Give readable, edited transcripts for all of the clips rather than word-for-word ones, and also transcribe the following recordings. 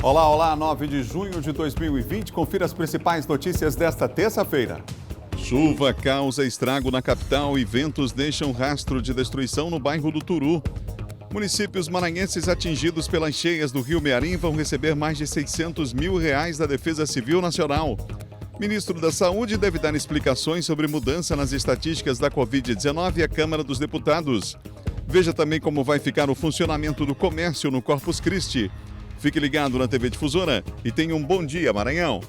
Olá, olá, 9 de junho de 2020. Confira as principais notícias desta terça-feira. Chuva causa estrago na capital e ventos deixam rastro de destruição no bairro do Turu. Municípios maranhenses atingidos pelas cheias do Rio Mearim vão receber mais de R$600 mil da Defesa Civil Nacional. Ministro da Saúde deve dar explicações sobre mudança nas estatísticas da Covid-19 à Câmara dos Deputados. Veja também como vai ficar o funcionamento do comércio no Corpus Christi. Fique ligado na TV Difusora e tenha um bom dia, Maranhão.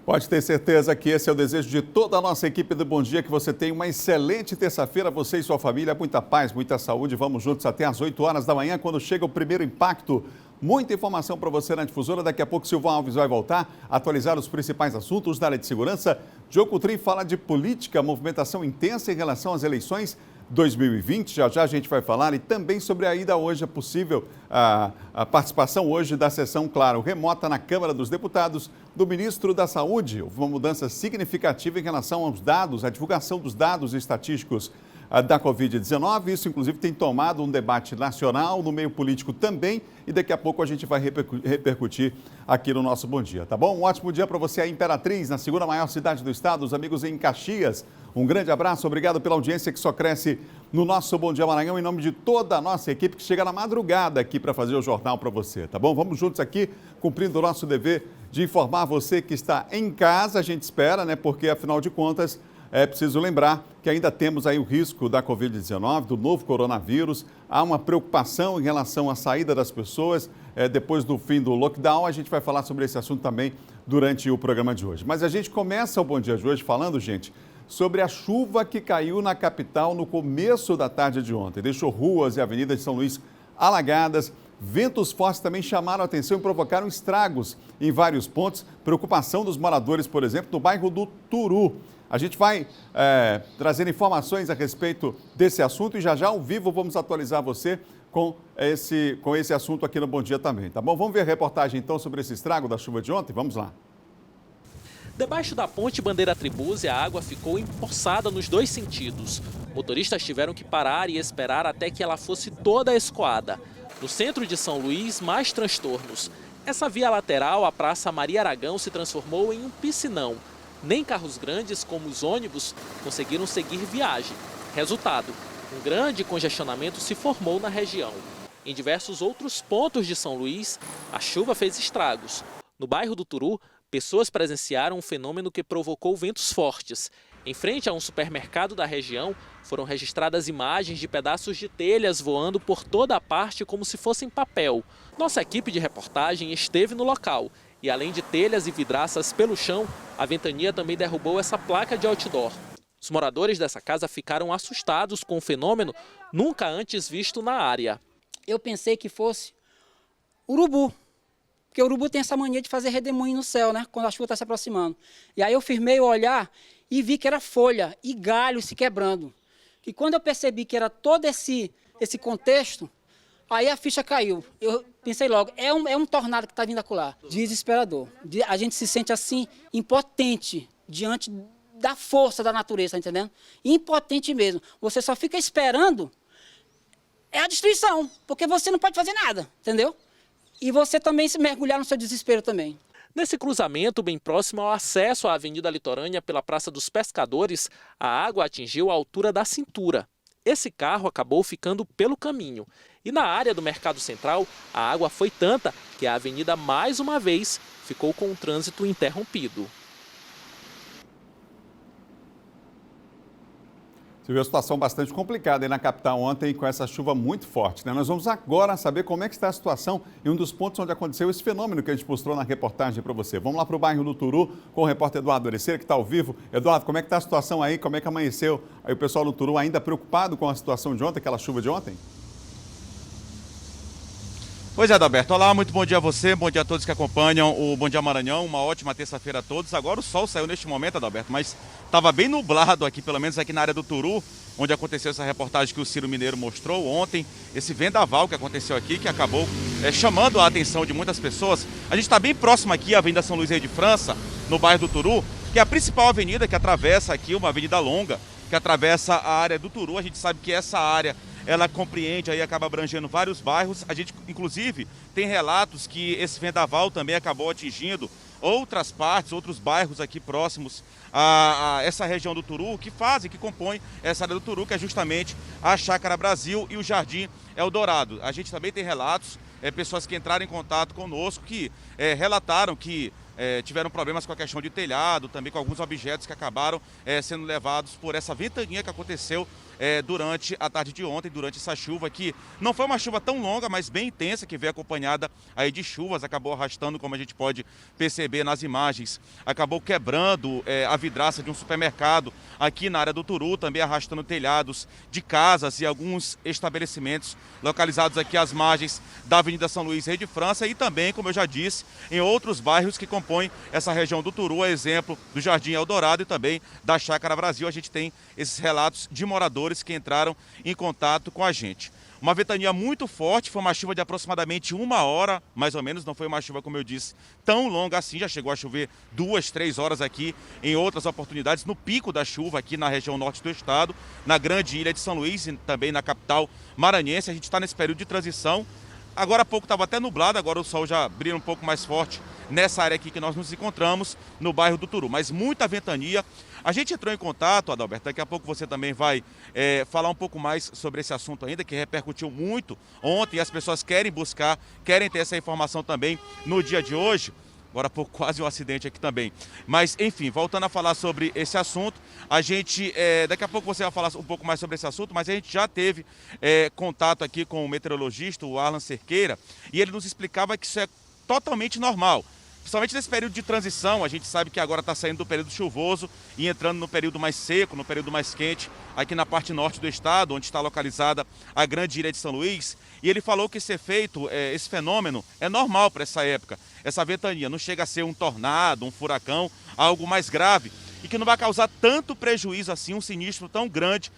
Pode ter certeza que esse é o desejo de toda a nossa equipe do Bom Dia, que você tenha uma excelente terça-feira, você e sua família, muita paz, muita saúde. Vamos juntos até às 8 horas da manhã, quando chega o primeiro impacto. Muita informação para você na Difusora. Daqui a pouco Silvão Alves vai voltar, atualizar os principais assuntos da área de segurança. Diogo Coutrin fala de política, movimentação intensa em relação às eleições 2020. Já já a gente vai falar, e também sobre a ida hoje, é possível a participação hoje da sessão, claro, remota na Câmara dos Deputados do Ministro da Saúde. Houve uma mudança significativa em relação aos dados, a divulgação dos dados estatísticos da Covid-19. Isso, inclusive, tem tomado um debate nacional, no meio político também, e daqui a pouco a gente vai repercutir aqui no nosso Bom Dia, tá bom? Um ótimo dia para você, a Imperatriz, na segunda maior cidade do estado, os amigos em Caxias. Um grande abraço, obrigado pela audiência que só cresce no nosso Bom Dia Maranhão, em nome de toda a nossa equipe que chega na madrugada aqui para fazer o jornal para você, tá bom? Vamos juntos aqui, cumprindo o nosso dever de informar você que está em casa, a gente espera, né? Porque, afinal de contas, é preciso lembrar que ainda temos aí o risco da Covid-19, do novo coronavírus. Há uma preocupação em relação à saída das pessoas depois do fim do lockdown. A gente vai falar sobre esse assunto também durante o programa de hoje. Mas a gente começa o Bom Dia de hoje falando, gente, sobre a chuva que caiu na capital no começo da tarde de ontem. Deixou ruas e avenidas de São Luís alagadas. Ventos fortes também chamaram a atenção e provocaram estragos em vários pontos. Preocupação dos moradores, por exemplo, no bairro do Turu. A gente vai trazer informações a respeito desse assunto e já já ao vivo vamos atualizar você com esse assunto aqui no Bom Dia também, tá bom? Vamos ver a reportagem então sobre esse estrago da chuva de ontem? Vamos lá. Debaixo da ponte Bandeira Tribuse, a água ficou empoçada nos dois sentidos. Motoristas tiveram que parar e esperar até que ela fosse toda escoada. No centro de São Luís, mais transtornos. Essa via lateral, a Praça Maria Aragão, se transformou em um piscinão. Nem carros grandes, como os ônibus, conseguiram seguir viagem. Resultado, um grande congestionamento se formou na região. Em diversos outros pontos de São Luís, a chuva fez estragos. No bairro do Turu, pessoas presenciaram um fenômeno que provocou ventos fortes. Em frente a um supermercado da região, foram registradas imagens de pedaços de telhas voando por toda a parte como se fossem papel. Nossa equipe de reportagem esteve no local. E além de telhas e vidraças pelo chão, a ventania também derrubou essa placa de outdoor. Os moradores dessa casa ficaram assustados com o fenômeno nunca antes visto na área. Eu pensei que fosse urubu, porque o urubu tem essa mania de fazer redemoinho no céu, né? Quando a chuva está se aproximando. E aí eu firmei o olhar e vi que era folha e galho se quebrando. E quando eu percebi que era todo esse contexto, aí a ficha caiu. Eu pensei logo, é um tornado que está vindo acolá. Desesperador. A gente se sente assim, impotente, diante da força da natureza, tá entendendo? Impotente mesmo. Você só fica esperando a destruição, porque você não pode fazer nada, entendeu? E você também se mergulhar no seu desespero também. Nesse cruzamento, bem próximo ao acesso à Avenida Litorânea pela Praça dos Pescadores, a água atingiu a altura da cintura. Esse carro acabou ficando pelo caminho. E na área do Mercado Central, a água foi tanta que a avenida, mais uma vez, ficou com o trânsito interrompido. Você viu a situação bastante complicada aí na capital ontem com essa chuva muito forte, né? Nós vamos agora saber como é que está a situação em um dos pontos onde aconteceu esse fenômeno que a gente mostrou na reportagem para você. Vamos lá para o bairro do Turu com o repórter Eduardo Oreceira, que está ao vivo. Eduardo, como é que está a situação aí? Como é que amanheceu aí o pessoal do Turu ainda preocupado com a situação de ontem, aquela chuva de ontem? Pois é, Adalberto. Olá, muito bom dia a você, bom dia a todos que acompanham o Bom Dia Maranhão, uma ótima terça-feira a todos. Agora o sol saiu neste momento, Adalberto, mas estava bem nublado aqui, pelo menos aqui na área do Turu, onde aconteceu essa reportagem que o Ciro Mineiro mostrou ontem, esse vendaval que aconteceu aqui, que acabou chamando a atenção de muitas pessoas. A gente está bem próximo aqui à Avenida São Luís de França, no bairro do Turu, que é a principal avenida que atravessa aqui, uma avenida longa, que atravessa a área do Turu. A gente sabe que essa área, ela compreende aí, acaba abrangendo vários bairros. A gente, inclusive, tem relatos que esse vendaval também acabou atingindo outras partes, outros bairros aqui próximos a essa região do Turu, que compõem essa área do Turu, que é justamente a Chácara Brasil e o Jardim Eldorado. A gente também tem relatos, pessoas que entraram em contato conosco, que relataram que tiveram problemas com a questão de telhado, também com alguns objetos que acabaram sendo levados por essa ventania que aconteceu durante a tarde de ontem, durante essa chuva, que não foi uma chuva tão longa, mas bem intensa, que veio acompanhada aí de chuvas, acabou arrastando, como a gente pode perceber nas imagens, acabou quebrando a vidraça de um supermercado aqui na área do Turu, também arrastando telhados de casas e alguns estabelecimentos localizados aqui às margens da Avenida São Luís, Rei de França, e também, como eu já disse, em outros bairros que compõem essa região do Turu, a exemplo do Jardim Eldorado e também da Chácara Brasil. A gente tem esses relatos de moradores que entraram em contato com a gente. Uma ventania muito forte, foi uma chuva de aproximadamente 1 hora, mais ou menos, não foi uma chuva, como eu disse, tão longa assim, já chegou a chover 2, 3 horas aqui em outras oportunidades, no pico da chuva aqui na região norte do estado, na grande ilha de São Luís e também na capital maranhense. A gente está nesse período de transição. Agora há pouco estava até nublado, agora o sol já brilha um pouco mais forte nessa área aqui que nós nos encontramos, no bairro do Turu, mas muita ventania. A gente entrou em contato, Adalberto, daqui a pouco você também vai falar um pouco mais sobre esse assunto ainda, que repercutiu muito ontem, e as pessoas querem ter essa informação também no dia de hoje. Agora há pouco quase um acidente aqui também. Mas, enfim, voltando a falar sobre esse assunto, a gente, daqui a pouco você vai falar um pouco mais sobre esse assunto, mas a gente já teve contato aqui com o meteorologista, o Arlan Cerqueira, e ele nos explicava que isso é totalmente normal. Principalmente nesse período de transição, a gente sabe que agora está saindo do período chuvoso e entrando no período mais seco, no período mais quente, aqui na parte norte do estado, onde está localizada a grande ilha de São Luís. E ele falou que esse efeito, esse fenômeno, é normal para essa época. Essa ventania não chega a ser um tornado, um furacão, algo mais grave, e que não vai causar tanto prejuízo assim, um sinistro tão grande,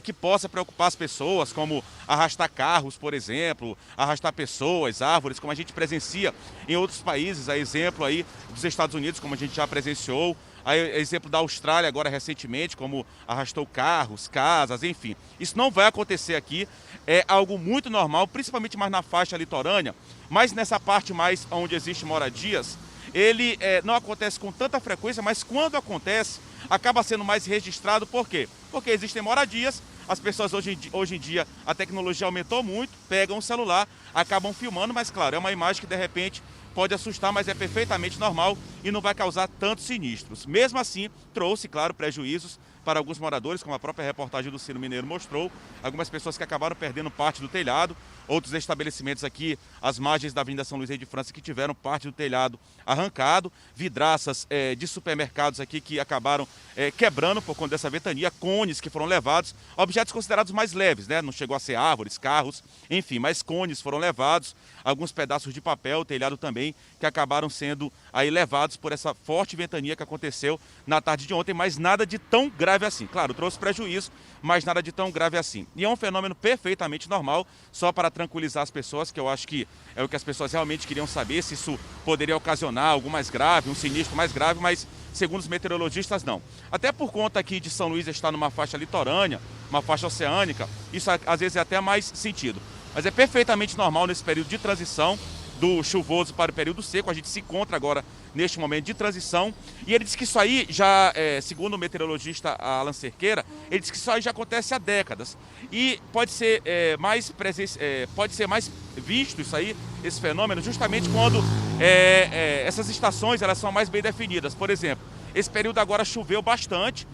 que possa preocupar as pessoas, como arrastar carros, por exemplo, arrastar pessoas, árvores, como a gente presencia em outros países, a exemplo aí dos Estados Unidos, como a gente já presenciou, a exemplo da Austrália agora recentemente, como arrastou carros, casas, enfim. Isso não vai acontecer aqui, é algo muito normal, principalmente mais na faixa litorânea, mas nessa parte mais onde existem moradias, ele não acontece com tanta frequência, mas quando acontece, acaba sendo mais registrado. Por quê? Porque existem moradias, as pessoas hoje em dia, a tecnologia aumentou muito, pegam o celular, acabam filmando, mas claro, é uma imagem que de repente pode assustar, mas é perfeitamente normal e não vai causar tantos sinistros. Mesmo assim, trouxe, claro, prejuízos para alguns moradores, como a própria reportagem do Ciro Mineiro mostrou, algumas pessoas que acabaram perdendo parte do telhado, outros estabelecimentos aqui às margens da Avenida São Luís Rei de França que tiveram parte do telhado arrancado, vidraças de supermercados aqui que acabaram quebrando por conta dessa ventania, cones que foram levados, objetos considerados mais leves, né? Não chegou a ser árvores, carros, enfim, mas cones foram levados, alguns pedaços de papel, telhado também, que acabaram sendo aí levados por essa forte ventania que aconteceu na tarde de ontem, mas nada de tão grave assim. Claro, trouxe prejuízo, mas nada de tão grave assim. E é um fenômeno perfeitamente normal, só para tranquilizar as pessoas, que eu acho que é o que as pessoas realmente queriam saber, se isso poderia ocasionar algo mais grave, um sinistro mais grave, mas segundo os meteorologistas, não. Até por conta aqui de São Luís estar numa faixa litorânea, uma faixa oceânica, isso às vezes é até mais sentido. Mas é perfeitamente normal nesse período de transição do chuvoso para o período seco. A gente se encontra agora neste momento de transição e ele diz que isso aí já, segundo o meteorologista Arlan Cerqueira, ele diz que isso aí já acontece há décadas e pode ser mais visto isso aí, esse fenômeno, justamente quando essas estações elas são mais bem definidas. Por exemplo, esse período agora choveu bastante,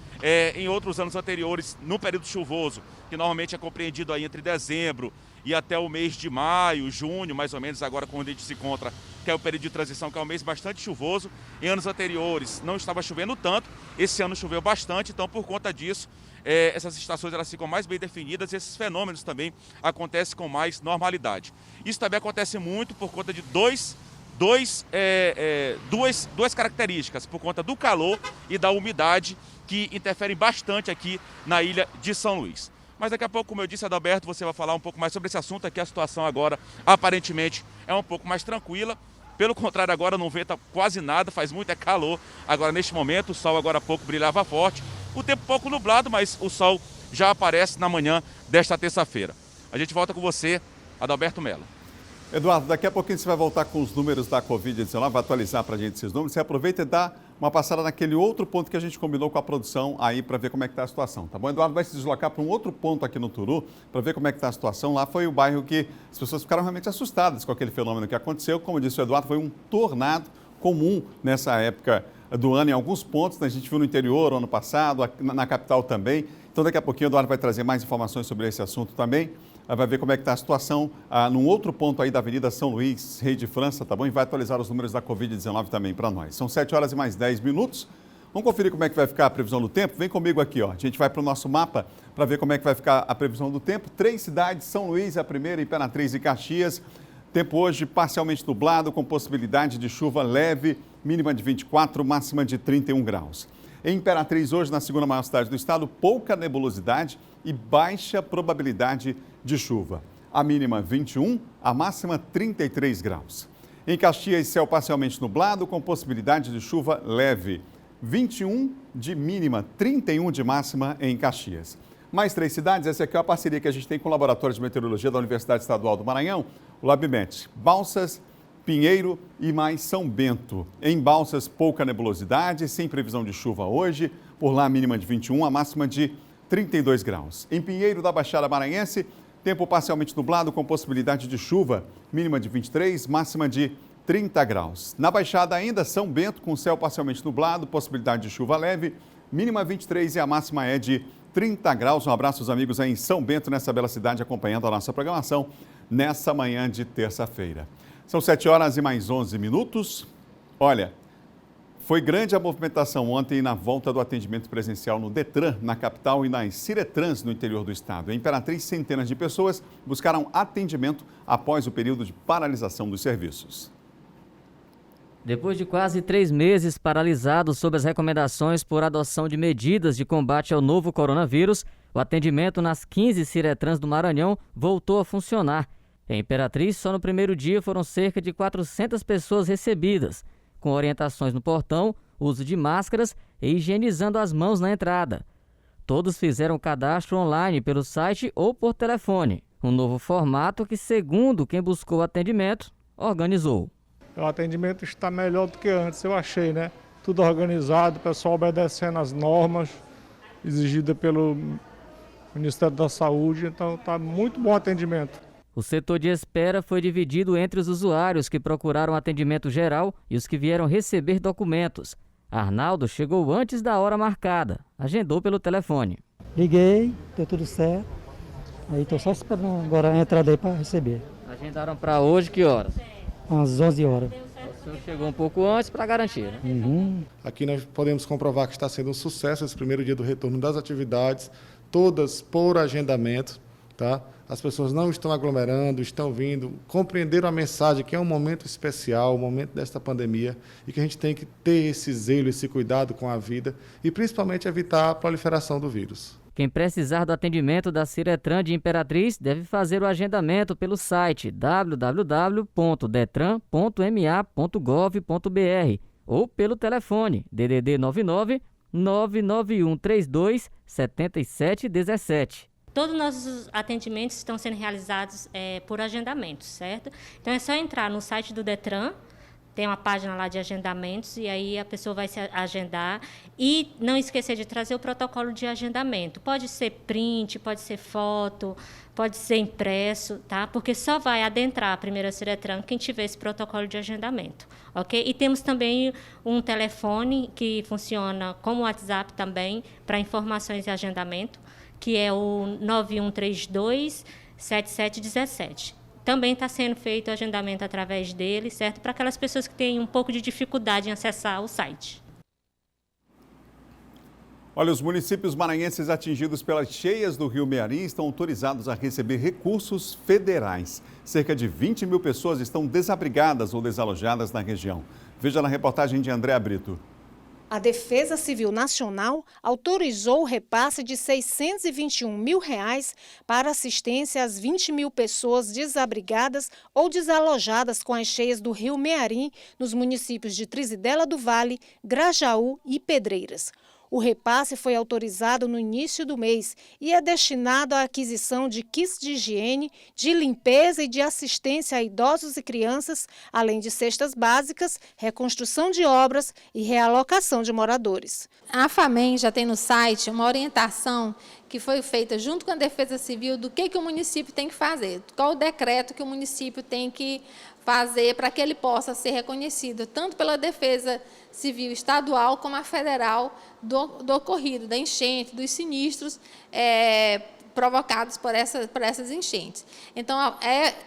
em outros anos anteriores, no período chuvoso, que normalmente é compreendido aí entre dezembro e até o mês de maio, junho, mais ou menos, agora quando a gente se encontra, que é o período de transição, que é um mês bastante chuvoso. Em anos anteriores não estava chovendo tanto, esse ano choveu bastante, então por conta disso, essas estações elas ficam mais bem definidas e esses fenômenos também acontecem com mais normalidade. Isso também acontece muito por conta de duas características, por conta do calor e da umidade, que interferem bastante aqui na ilha de São Luís. Mas daqui a pouco, como eu disse, Adalberto, você vai falar um pouco mais sobre esse assunto aqui. A situação agora, aparentemente, é um pouco mais tranquila. Pelo contrário, agora não venta quase nada, faz muito calor. Agora, neste momento, o sol agora há pouco brilhava forte. o tempo pouco nublado, mas o sol já aparece na manhã desta terça-feira. A gente volta com você, Adalberto Mello. Eduardo, daqui a pouquinho você vai voltar com os números da Covid-19, vai atualizar para a gente esses números. Você aproveita e dá uma passada naquele outro ponto que a gente combinou com a produção aí para ver como é que está a situação, tá bom? Eduardo vai se deslocar para um outro ponto aqui no Turu para ver como é que está a situação. Lá foi o bairro que as pessoas ficaram realmente assustadas com aquele fenômeno que aconteceu. Como disse o Eduardo, foi um tornado comum nessa época do ano em alguns pontos, né? A gente viu no interior ano passado, na capital também. Então daqui a pouquinho o Eduardo vai trazer mais informações sobre esse assunto também. Vai ver como é que está a situação num outro ponto aí da Avenida São Luís, Rei de França, tá bom? E vai atualizar os números da Covid-19 também para nós. São 7 horas e mais 10 minutos. Vamos conferir como é que vai ficar a previsão do tempo? Vem comigo aqui, ó. A gente vai para o nosso mapa para ver como é que vai ficar a previsão do tempo. 3 cidades, São Luís, a primeira, Imperatriz e Caxias. Tempo hoje parcialmente nublado, com possibilidade de chuva leve, mínima de 24, máxima de 31 graus. Em Imperatriz, hoje, na segunda maior cidade do estado, pouca nebulosidade e baixa probabilidade de chuva. A mínima 21, a máxima 33 graus. Em Caxias, céu parcialmente nublado, com possibilidade de chuva leve. 21 de mínima, 31 de máxima em Caxias. Mais 3 cidades, essa aqui é a parceria que a gente tem com o Laboratório de Meteorologia da Universidade Estadual do Maranhão, o LabMet. Balsas, Pinheiro e mais São Bento. Em Balsas, pouca nebulosidade, sem previsão de chuva hoje. Por lá, a mínima de 21, a máxima de 32 graus. Em Pinheiro da Baixada Maranhense, tempo parcialmente nublado com possibilidade de chuva, mínima de 23, máxima de 30 graus. Na Baixada ainda, São Bento, com céu parcialmente nublado, possibilidade de chuva leve, mínima 23 e a máxima é de 30 graus. Um abraço aos amigos aí em São Bento, nessa bela cidade, acompanhando a nossa programação nessa manhã de terça-feira. São 7 horas e mais 11 minutos. Olha, foi grande a movimentação ontem na volta do atendimento presencial no Detran, na capital, e nas Ciretrans, no interior do estado. Em Imperatriz, centenas de pessoas buscaram atendimento após o período de paralisação dos serviços. Depois de quase 3 meses paralisados sob as recomendações por adoção de medidas de combate ao novo coronavírus, o atendimento nas 15 Ciretrans do Maranhão voltou a funcionar. Em Imperatriz, só no primeiro dia foram cerca de 400 pessoas recebidas, com orientações no portão, uso de máscaras e higienizando as mãos na entrada. Todos fizeram cadastro online pelo site ou por telefone, um novo formato que, segundo quem buscou o atendimento, organizou. O atendimento está melhor do que antes, eu achei, né? Tudo organizado, o pessoal obedecendo as normas exigidas pelo Ministério da Saúde, então está muito bom o atendimento. O setor de espera foi dividido entre os usuários que procuraram atendimento geral e os que vieram receber documentos. Arnaldo chegou antes da hora marcada, agendou pelo telefone. Liguei, deu tudo certo, aí estou só esperando agora a entrada aí para receber. Agendaram para hoje que horas? Às 11 horas. O senhor chegou um pouco antes para garantir, né? Uhum. Aqui nós podemos comprovar que está sendo um sucesso esse primeiro dia do retorno das atividades, todas por agendamento, tá? As pessoas não estão aglomerando, estão vindo, compreenderam a mensagem que é um momento especial, o momento desta pandemia, e que a gente tem que ter esse zelo, esse cuidado com a vida e principalmente evitar a proliferação do vírus. Quem precisar do atendimento da Ciretran de Imperatriz deve fazer o agendamento pelo site www.detran.ma.gov.br ou pelo telefone DDD 99 991 32 7717. Todos os nossos atendimentos estão sendo realizados por agendamentos, certo? Então é só entrar no site do Detran, tem uma página lá de agendamentos, e aí a pessoa vai se agendar. E não esquecer de trazer o protocolo de agendamento. Pode ser print, pode ser foto, pode ser impresso, tá? Porque só vai adentrar a primeira Ciretran quem tiver esse protocolo de agendamento, ok? E temos também um telefone que funciona como WhatsApp também, para informações e agendamento, que é o 9132-7717. Também está sendo feito o agendamento através dele, certo? Para aquelas pessoas que têm um pouco de dificuldade em acessar o site. Olha, os municípios maranhenses atingidos pelas cheias do Rio Mearim estão autorizados a receber recursos federais. Cerca de 20 mil pessoas estão desabrigadas ou desalojadas na região. Veja na reportagem de Andréa Brito. A Defesa Civil Nacional autorizou o repasse de R$ 621 mil para assistência às 20 mil pessoas desabrigadas ou desalojadas com as cheias do Rio Mearim, nos municípios de Trizidela do Vale, Grajaú e Pedreiras. O repasse foi autorizado no início do mês e é destinado à aquisição de kits de higiene, de limpeza e de assistência a idosos e crianças, além de cestas básicas, reconstrução de obras e realocação de moradores. A FAMEM já tem no site uma orientação que foi feita junto com a Defesa Civil do que o município tem que fazer, qual o decreto que o município tem que fazer para que ele possa ser reconhecido, tanto pela Defesa Civil estadual como a federal do ocorrido, da enchente, dos sinistros provocados por essas enchentes. Então,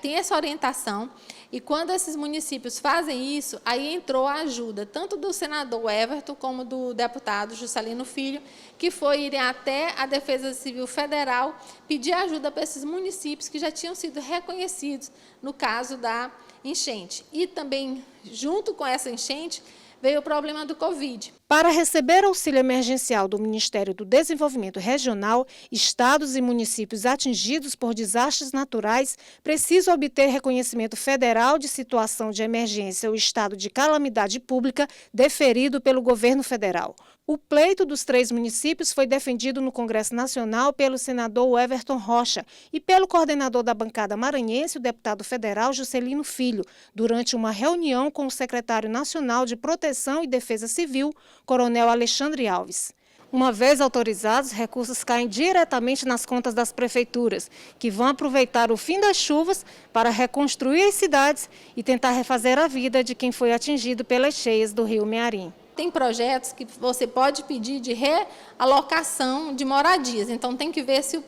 tem essa orientação, e quando esses municípios fazem isso, aí entrou a ajuda, tanto do senador Everton, como do deputado Juscelino Filho, que foi irem até a Defesa Civil Federal pedir ajuda para esses municípios que já tinham sido reconhecidos no caso da enchente. E também, junto com essa enchente, veio o problema do Covid. Para receber auxílio emergencial do Ministério do Desenvolvimento Regional, estados e municípios atingidos por desastres naturais precisam obter reconhecimento federal de situação de emergência ou estado de calamidade pública deferido pelo governo federal. O pleito dos 3 municípios foi defendido no Congresso Nacional pelo senador Everton Rocha e pelo coordenador da bancada maranhense, o deputado federal Juscelino Filho, durante uma reunião com o secretário nacional de Proteção e Defesa Civil, Coronel Alexandre Alves. Uma vez autorizados, recursos caem diretamente nas contas das prefeituras, que vão aproveitar o fim das chuvas para reconstruir as cidades e tentar refazer a vida de quem foi atingido pelas cheias do Rio Mearim. Tem projetos que você pode pedir de realocação de moradias, então tem que ver se o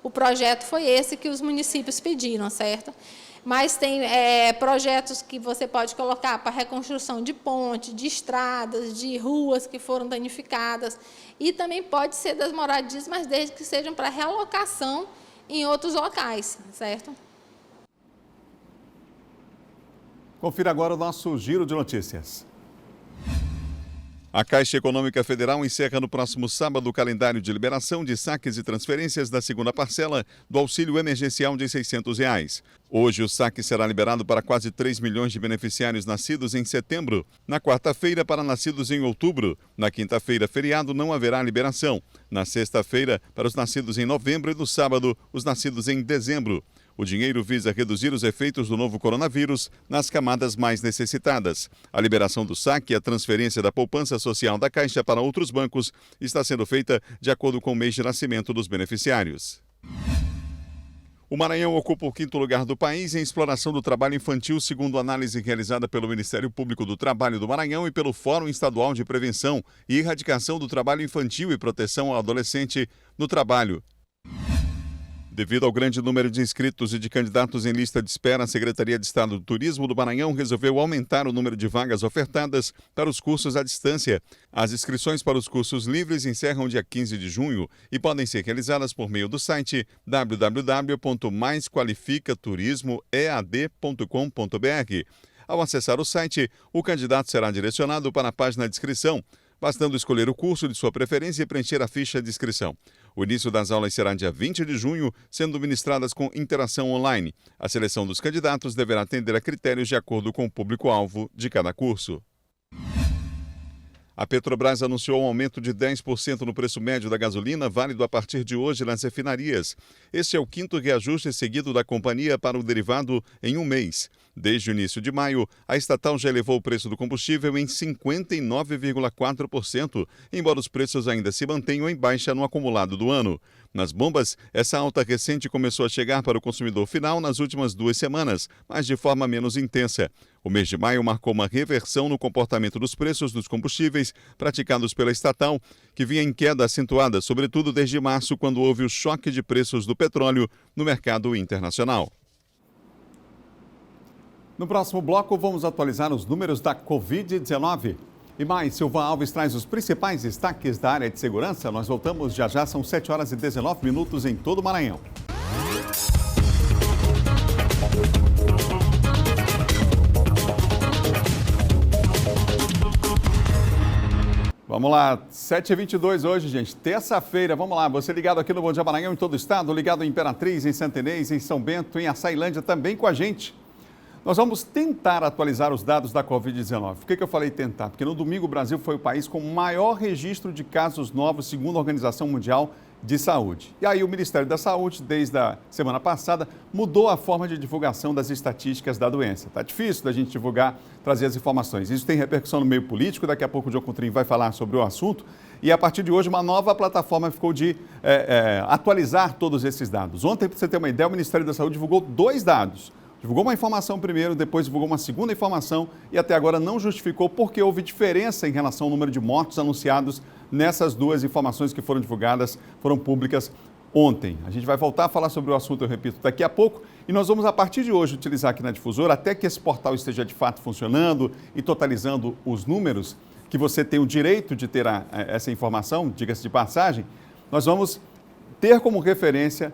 projeto foi esse que os municípios pediram, certo? Mas tem projetos que você pode colocar para reconstrução de ponte, de estradas, de ruas que foram danificadas, e também pode ser das moradias, mas desde que sejam para realocação em outros locais, certo? Confira agora o nosso giro de notícias. A Caixa Econômica Federal encerra no próximo sábado o calendário de liberação de saques e transferências da segunda parcela do auxílio emergencial de R$ 600. Hoje o saque será liberado para quase 3 milhões de beneficiários nascidos em setembro. Na quarta-feira, para nascidos em outubro. Na quinta-feira, feriado, não haverá liberação. Na sexta-feira, para os nascidos em novembro e no sábado, os nascidos em dezembro. O dinheiro visa reduzir os efeitos do novo coronavírus nas camadas mais necessitadas. A liberação do saque e a transferência da poupança social da Caixa para outros bancos está sendo feita de acordo com o mês de nascimento dos beneficiários. O Maranhão ocupa o 5º lugar do país em exploração do trabalho infantil, segundo análise realizada pelo Ministério Público do Trabalho do Maranhão e pelo Fórum Estadual de Prevenção e Erradicação do Trabalho Infantil e Proteção ao Adolescente no Trabalho. Devido ao grande número de inscritos e de candidatos em lista de espera, a Secretaria de Estado do Turismo do Maranhão resolveu aumentar o número de vagas ofertadas para os cursos à distância. As inscrições para os cursos livres encerram dia 15 de junho e podem ser realizadas por meio do site www.maisqualificaturismoead.com.br. Ao acessar o site, o candidato será direcionado para a página de inscrição, bastando escolher o curso de sua preferência e preencher a ficha de inscrição. O início das aulas será dia 20 de junho, sendo ministradas com interação online. A seleção dos candidatos deverá atender a critérios de acordo com o público-alvo de cada curso. A Petrobras anunciou um aumento de 10% no preço médio da gasolina, válido a partir de hoje nas refinarias. Este é o 5º reajuste seguido da companhia para o derivado em um mês. Desde o início de maio, a estatal já elevou o preço do combustível em 59,4%, embora os preços ainda se mantenham em baixa no acumulado do ano. Nas bombas, essa alta recente começou a chegar para o consumidor final nas últimas 2 semanas, mas de forma menos intensa. O mês de maio marcou uma reversão no comportamento dos preços dos combustíveis praticados pela estatal, que vinha em queda acentuada, sobretudo desde março, quando houve o choque de preços do petróleo no mercado internacional. No próximo bloco, vamos atualizar os números da Covid-19. E mais, Silvan Alves traz os principais destaques da área de segurança. Nós voltamos já já, são 7h19 em todo o Maranhão. Vamos lá, 7h22 hoje, gente, terça-feira, vamos lá, você ligado aqui no Bom Dia Maranhão, em todo o estado, ligado em Imperatriz, em Santa Inês, em São Bento, em Açailândia, também com a gente. Nós vamos tentar atualizar os dados da Covid-19. Por que eu falei tentar? Porque no domingo o Brasil foi o país com maior registro de casos novos, segundo a Organização Mundial de Saúde. E aí o Ministério da Saúde, desde a semana passada, mudou a forma de divulgação das estatísticas da doença. Está difícil da gente divulgar, trazer as informações. Isso tem repercussão no meio político, daqui a pouco o Diogo Coutrinho vai falar sobre o assunto. E a partir de hoje, uma nova plataforma ficou de atualizar todos esses dados. Ontem, para você ter uma ideia, o Ministério da Saúde divulgou 2 dados. Divulgou uma informação primeiro, depois divulgou uma segunda informação e até agora não justificou porque houve diferença em relação ao número de mortos anunciados nessas 2 informações que foram divulgadas, foram públicas ontem. A gente vai voltar a falar sobre o assunto, eu repito, daqui a pouco. E nós vamos, a partir de hoje, utilizar aqui na Difusora, até que esse portal esteja de fato funcionando e totalizando os números, que você tem o direito de ter essa informação, diga-se de passagem, nós vamos ter como referência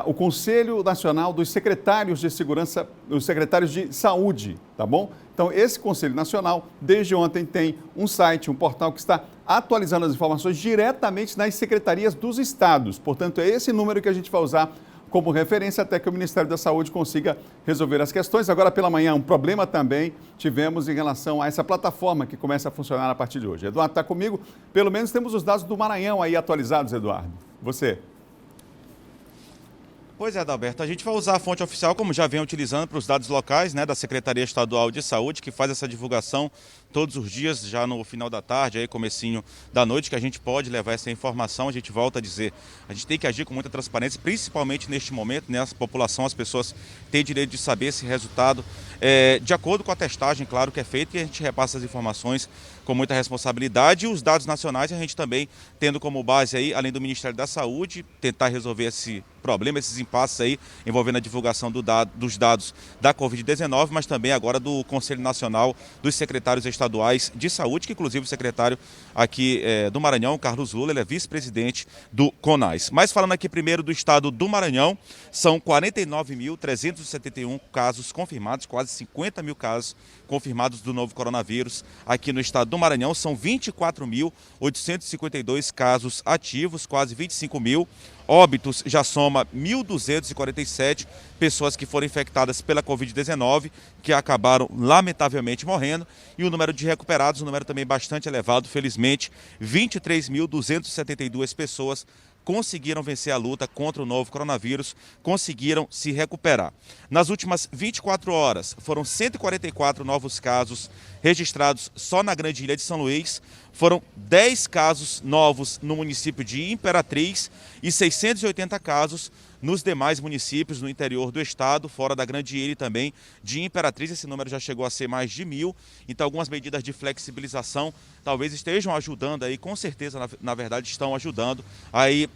o Conselho Nacional dos Secretários de Segurança, os secretários de Saúde, tá bom? Então, esse Conselho Nacional, desde ontem, tem um site, um portal que está atualizando as informações diretamente nas secretarias dos estados. Portanto, é esse número que a gente vai usar como referência até que o Ministério da Saúde consiga resolver as questões. Agora, pela manhã, um problema também tivemos em relação a essa plataforma que começa a funcionar a partir de hoje. Eduardo está comigo. Pelo menos temos os dados do Maranhão aí atualizados, Eduardo. Você. Pois é, Adalberto, a gente vai usar a fonte oficial, como já vem utilizando para os dados locais, né, da Secretaria Estadual de Saúde, que faz essa divulgação todos os dias, já no final da tarde, aí comecinho da noite, que a gente pode levar essa informação. A gente volta a dizer, a gente tem que agir com muita transparência, principalmente neste momento, né, a população, as pessoas têm direito de saber esse resultado, de acordo com a testagem, claro, que é feita, e a gente repassa as informações com muita responsabilidade. E os dados nacionais, a gente também tendo como base aí, além do Ministério da Saúde, tentar resolver esse problema, esses impasses aí, envolvendo a divulgação dos dados da Covid-19, mas também agora do Conselho Nacional dos Secretários Estaduais de Saúde, que inclusive o secretário aqui do Maranhão, Carlos Lula, ele é vice-presidente do CONAS. Mas falando aqui primeiro do estado do Maranhão, são 49.371 casos confirmados, quase 50 mil casos confirmados do novo coronavírus aqui no estado do Maranhão. São 24.852 casos ativos, quase 25 mil. Óbitos já soma 1.247 pessoas que foram infectadas pela Covid-19, que acabaram lamentavelmente morrendo. E o número de recuperados, um número também bastante elevado, felizmente, 23.272 pessoas conseguiram vencer a luta contra o novo coronavírus, conseguiram se recuperar. Nas últimas 24 horas, foram 144 novos casos registrados só na Grande Ilha de São Luís, foram 10 casos novos no município de Imperatriz e 680 casos nos demais municípios no interior do estado, fora da Grande Ilha e também de Imperatriz. Esse número já chegou a ser mais de 1.000, então algumas medidas de flexibilização talvez estejam ajudando aí, com certeza, na verdade, estão ajudando aí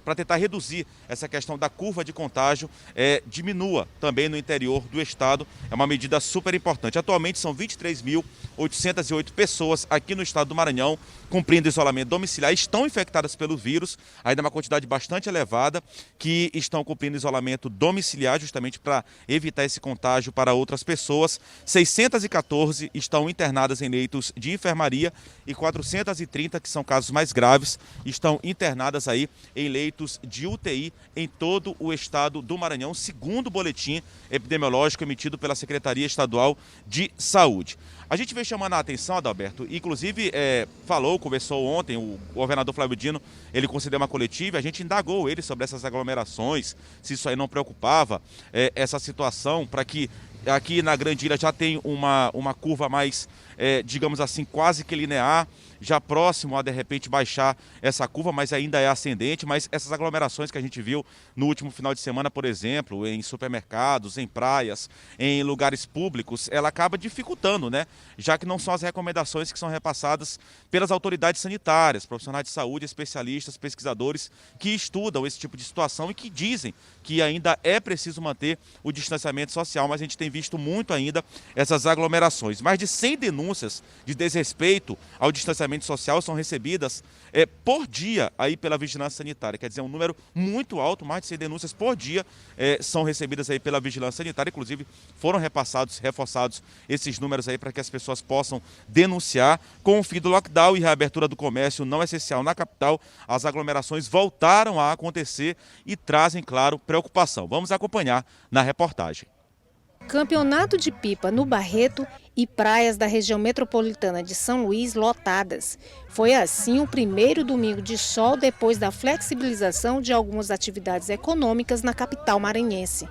para tentar reduzir essa questão da curva de contágio, diminua também no interior do estado. É uma medida super importante. Atualmente são 23.808 pessoas aqui no estado do Maranhão cumprindo isolamento domiciliar, estão infectadas pelo vírus, ainda uma quantidade bastante elevada, que estão cumprindo isolamento domiciliar justamente para evitar esse contágio para outras pessoas. 614 estão internadas em leitos de enfermaria e 430, que são casos mais graves, estão internadas aí em leitos de UTI em todo o estado do Maranhão, segundo o boletim epidemiológico emitido pela Secretaria Estadual de Saúde. A gente vem chamando a atenção, Adalberto, inclusive conversou ontem, o governador Flávio Dino, ele concedeu uma coletiva, a gente indagou ele sobre essas aglomerações, se isso aí não preocupava, essa situação, para que aqui na Grande Ilha já tem uma curva mais, digamos assim, quase que linear, já próximo a, de repente, baixar essa curva, mas ainda é ascendente. Mas essas aglomerações que a gente viu no último final de semana, por exemplo, em supermercados, em praias, em lugares públicos, ela acaba dificultando, né? Já que não são as recomendações que são repassadas pelas autoridades sanitárias, profissionais de saúde, especialistas, pesquisadores que estudam esse tipo de situação e que dizem que ainda é preciso manter o distanciamento social, mas a gente tem visto muito ainda essas aglomerações. Mais de 100 denúncias de desrespeito ao distanciamento social são recebidas por dia aí pela Vigilância Sanitária, quer dizer, um número muito alto, mais de 100 denúncias por dia são recebidas aí pela Vigilância Sanitária. Inclusive foram reforçados esses números aí para que as pessoas possam denunciar. Com o fim do lockdown e reabertura do comércio não essencial na capital, as aglomerações voltaram a acontecer e trazem, claro, preocupação. Vamos acompanhar na reportagem. campeonato de pipa no Barreto e praias da região metropolitana de São Luís lotadas. Foi assim o primeiro domingo de sol depois da flexibilização de algumas atividades econômicas na capital maranhense.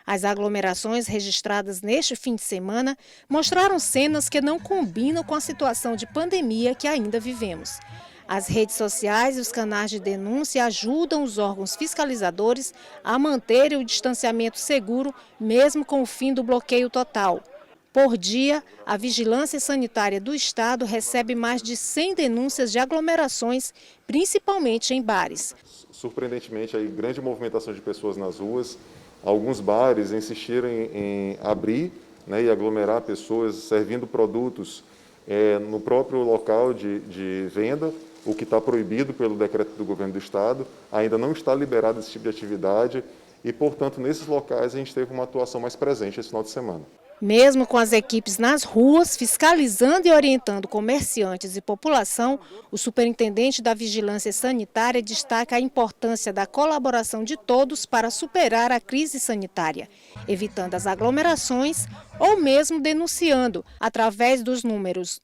As aglomerações registradas neste fim de semana mostraram cenas que não combinam com a situação de pandemia que ainda vivemos. As redes sociais e os canais de denúncia ajudam os órgãos fiscalizadores a manterem o distanciamento seguro, mesmo com o fim do bloqueio total. Por dia, a Vigilância Sanitária do Estado recebe mais de 100 denúncias de aglomerações, principalmente em bares. Surpreendentemente, aí, grande movimentação de pessoas nas ruas. Alguns bares insistiram em abrir, né, e aglomerar pessoas servindo produtos no próprio local de venda, o que está proibido pelo decreto do governo do Estado. Ainda não está liberado esse tipo de atividade e, portanto, nesses locais a gente teve uma atuação mais presente esse final de semana. Mesmo com as equipes nas ruas, fiscalizando e orientando comerciantes e população, o superintendente da Vigilância Sanitária destaca a importância da colaboração de todos para superar a crise sanitária, evitando as aglomerações ou mesmo denunciando através dos números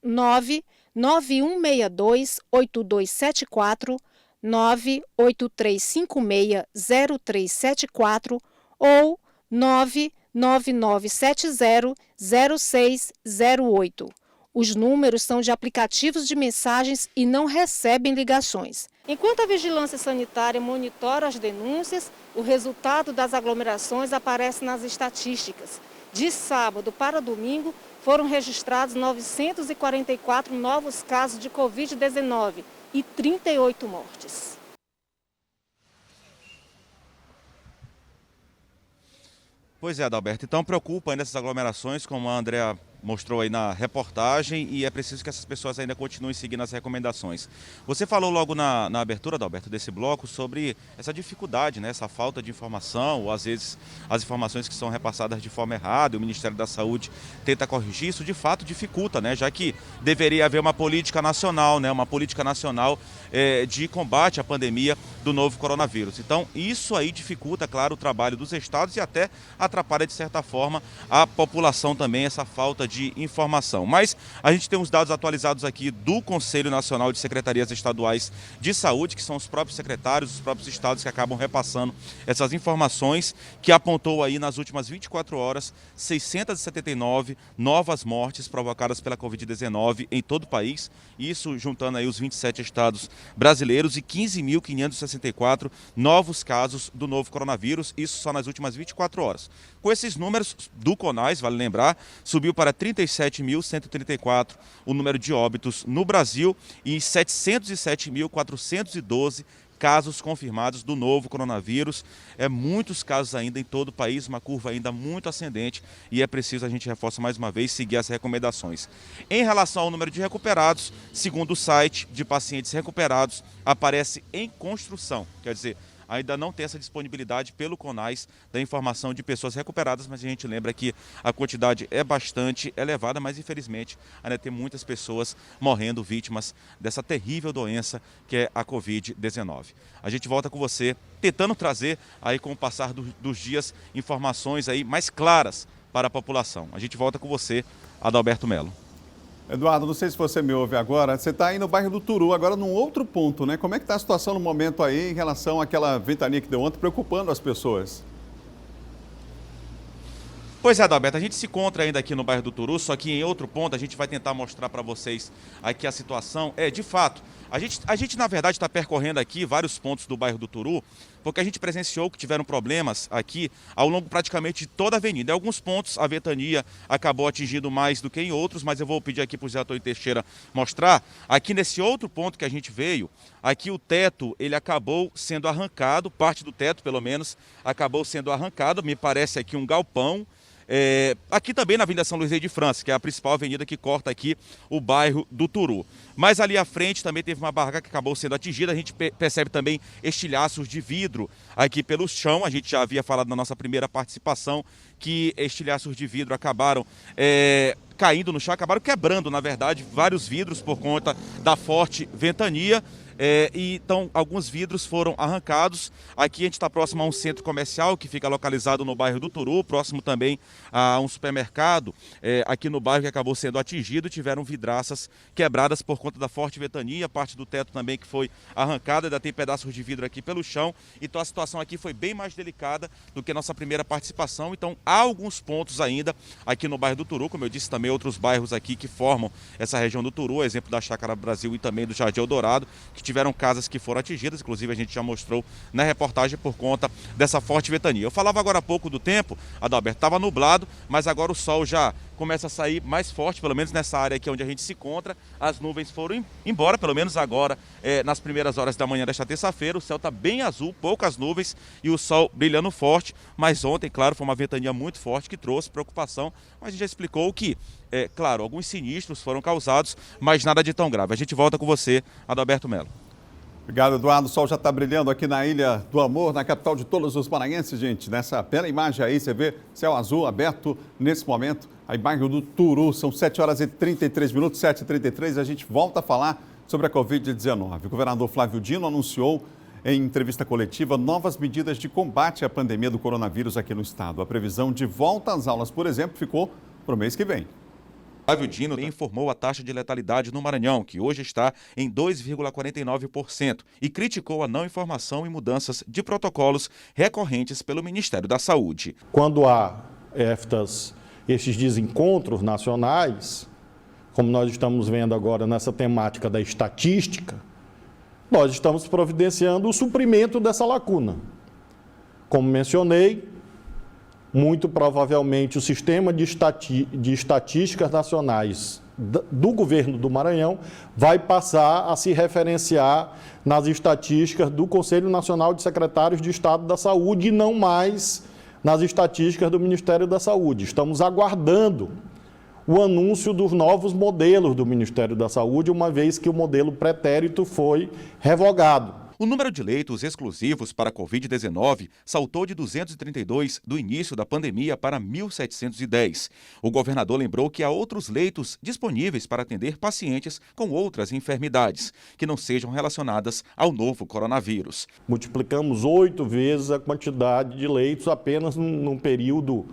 99162-8274, 98356-0374 ou 99970-0608. Os números são de aplicativos de mensagens e não recebem ligações. Enquanto a Vigilância Sanitária monitora as denúncias, o resultado das aglomerações aparece nas estatísticas. De sábado para domingo, foram registrados 944 novos casos de Covid-19 e 38 mortes. Pois é, Adalberto. Então preocupa ainda essas aglomerações, como a Andrea mostrou aí na reportagem, e é preciso que essas pessoas ainda continuem seguindo as recomendações. Você falou logo na abertura, Adalberto, desse bloco sobre essa dificuldade, né, essa falta de informação, ou às vezes as informações que são repassadas de forma errada, e o Ministério da Saúde tenta corrigir, isso de fato dificulta, né, já que deveria haver uma política nacional, né, de combate à pandemia do novo coronavírus. Então isso aí dificulta, claro, o trabalho dos estados e até atrapalha de certa forma a população também, essa falta de informação. Mas a gente tem os dados atualizados aqui do Conselho Nacional de Secretarias Estaduais de Saúde, que são os próprios secretários, os próprios estados que acabam repassando essas informações, que apontou aí nas últimas 24 horas 679 novas mortes provocadas pela Covid-19 em todo o país, isso juntando aí os 27 estados brasileiros, e 15.564 novos casos do novo coronavírus, isso só nas últimas 24 horas. Com esses números do CONAS, vale lembrar, subiu para 37.134 o número de óbitos no Brasil e 707.412 casos confirmados do novo coronavírus. Muitos casos ainda em todo o país, uma curva ainda muito ascendente, e é preciso, a gente reforça mais uma vez, seguir as recomendações. Em relação ao número de recuperados, segundo o site de pacientes recuperados, aparece em construção, quer dizer, ainda não tem essa disponibilidade pelo CONAS da informação de pessoas recuperadas, mas a gente lembra que a quantidade é bastante elevada, mas infelizmente ainda tem muitas pessoas morrendo vítimas dessa terrível doença que é a Covid-19. A gente volta com você, tentando trazer aí com o passar dos dias informações aí mais claras para a população. A gente volta com você, Adalberto Melo. Eduardo, não sei se você me ouve agora, você está aí no bairro do Turu, agora num outro ponto, né? Como é que está a situação no momento aí em relação àquela ventania que deu ontem, preocupando as pessoas? Pois é, Adalberto, a gente se encontra ainda aqui no bairro do Turu, só que em outro ponto a gente vai tentar mostrar para vocês aqui a situação. De fato, a gente na verdade está percorrendo aqui vários pontos do bairro do Turu, porque a gente presenciou que tiveram problemas aqui ao longo praticamente de toda a avenida. Em alguns pontos a ventania acabou atingindo mais do que em outros, mas eu vou pedir aqui para o Zé Antônio Teixeira mostrar. Aqui nesse outro ponto que a gente veio, aqui o teto ele acabou sendo arrancado, parte do teto pelo menos acabou sendo arrancado, me parece aqui um galpão. Aqui também na Avenida São Luís de França, que é a principal avenida que corta aqui o bairro do Turu. Mas ali à frente também teve uma barraca que acabou sendo atingida. A gente percebe também estilhaços de vidro aqui pelo chão. A gente já havia falado na nossa primeira participação que estilhaços de vidro acabaram caindo no chão, acabaram quebrando, na verdade, vários vidros por conta da forte ventania. e então alguns vidros foram arrancados. Aqui a gente está próximo a um centro comercial que fica localizado no bairro do Turu, próximo também a um supermercado aqui no bairro que acabou sendo atingido. Tiveram vidraças quebradas por conta da forte ventania, parte do teto também que foi arrancada, ainda tem pedaços de vidro aqui pelo chão. Então a situação aqui foi bem mais delicada do que a nossa primeira participação. Então há alguns pontos ainda aqui no bairro do Turu, como eu disse, também outros bairros aqui que formam essa região do Turu, exemplo da Chácara Brasil e também do Jardim Eldorado, que tiveram casas que foram atingidas, inclusive a gente já mostrou na reportagem por conta dessa forte ventania. Eu falava agora há pouco do tempo, Adalberto, estava nublado, mas agora o sol já começa a sair mais forte, pelo menos nessa área aqui onde a gente se encontra. As nuvens foram embora, pelo menos agora, nas primeiras horas da manhã desta terça-feira. O céu está bem azul, poucas nuvens e o sol brilhando forte, mas ontem, claro, foi uma ventania muito forte que trouxe preocupação, mas a gente já explicou que, claro, alguns sinistros foram causados, mas nada de tão grave. A gente volta com você, Adalberto Melo. Obrigado, Eduardo. O sol já está brilhando aqui na Ilha do Amor, na capital de todos os maranhenses, gente. Nessa bela imagem aí, você vê céu azul aberto nesse momento, aí bairro do Turu. São 7 horas e 33 minutos, 7h33. A gente volta a falar sobre a Covid-19. O governador Flávio Dino anunciou em entrevista coletiva novas medidas de combate à pandemia do coronavírus aqui no estado. A previsão de volta às aulas, por exemplo, ficou para o mês que vem. Flávio Dino informou a taxa de letalidade no Maranhão, que hoje está em 2,49%, e criticou a não informação e mudanças de protocolos recorrentes pelo Ministério da Saúde. Quando há esses desencontros nacionais, como nós estamos vendo agora nessa temática da estatística, nós estamos providenciando o suprimento dessa lacuna. Como mencionei, muito provavelmente o sistema de estatísticas nacionais do governo do Maranhão vai passar a se referenciar nas estatísticas do Conselho Nacional de Secretários de Estado da Saúde e não mais nas estatísticas do Ministério da Saúde. Estamos aguardando o anúncio dos novos modelos do Ministério da Saúde, uma vez que o modelo pretérito foi revogado. O número de leitos exclusivos para a Covid-19 saltou de 232 do início da pandemia para 1.710. O governador lembrou que há outros leitos disponíveis para atender pacientes com outras enfermidades, que não sejam relacionadas ao novo coronavírus. Multiplicamos 8 vezes a quantidade de leitos apenas num período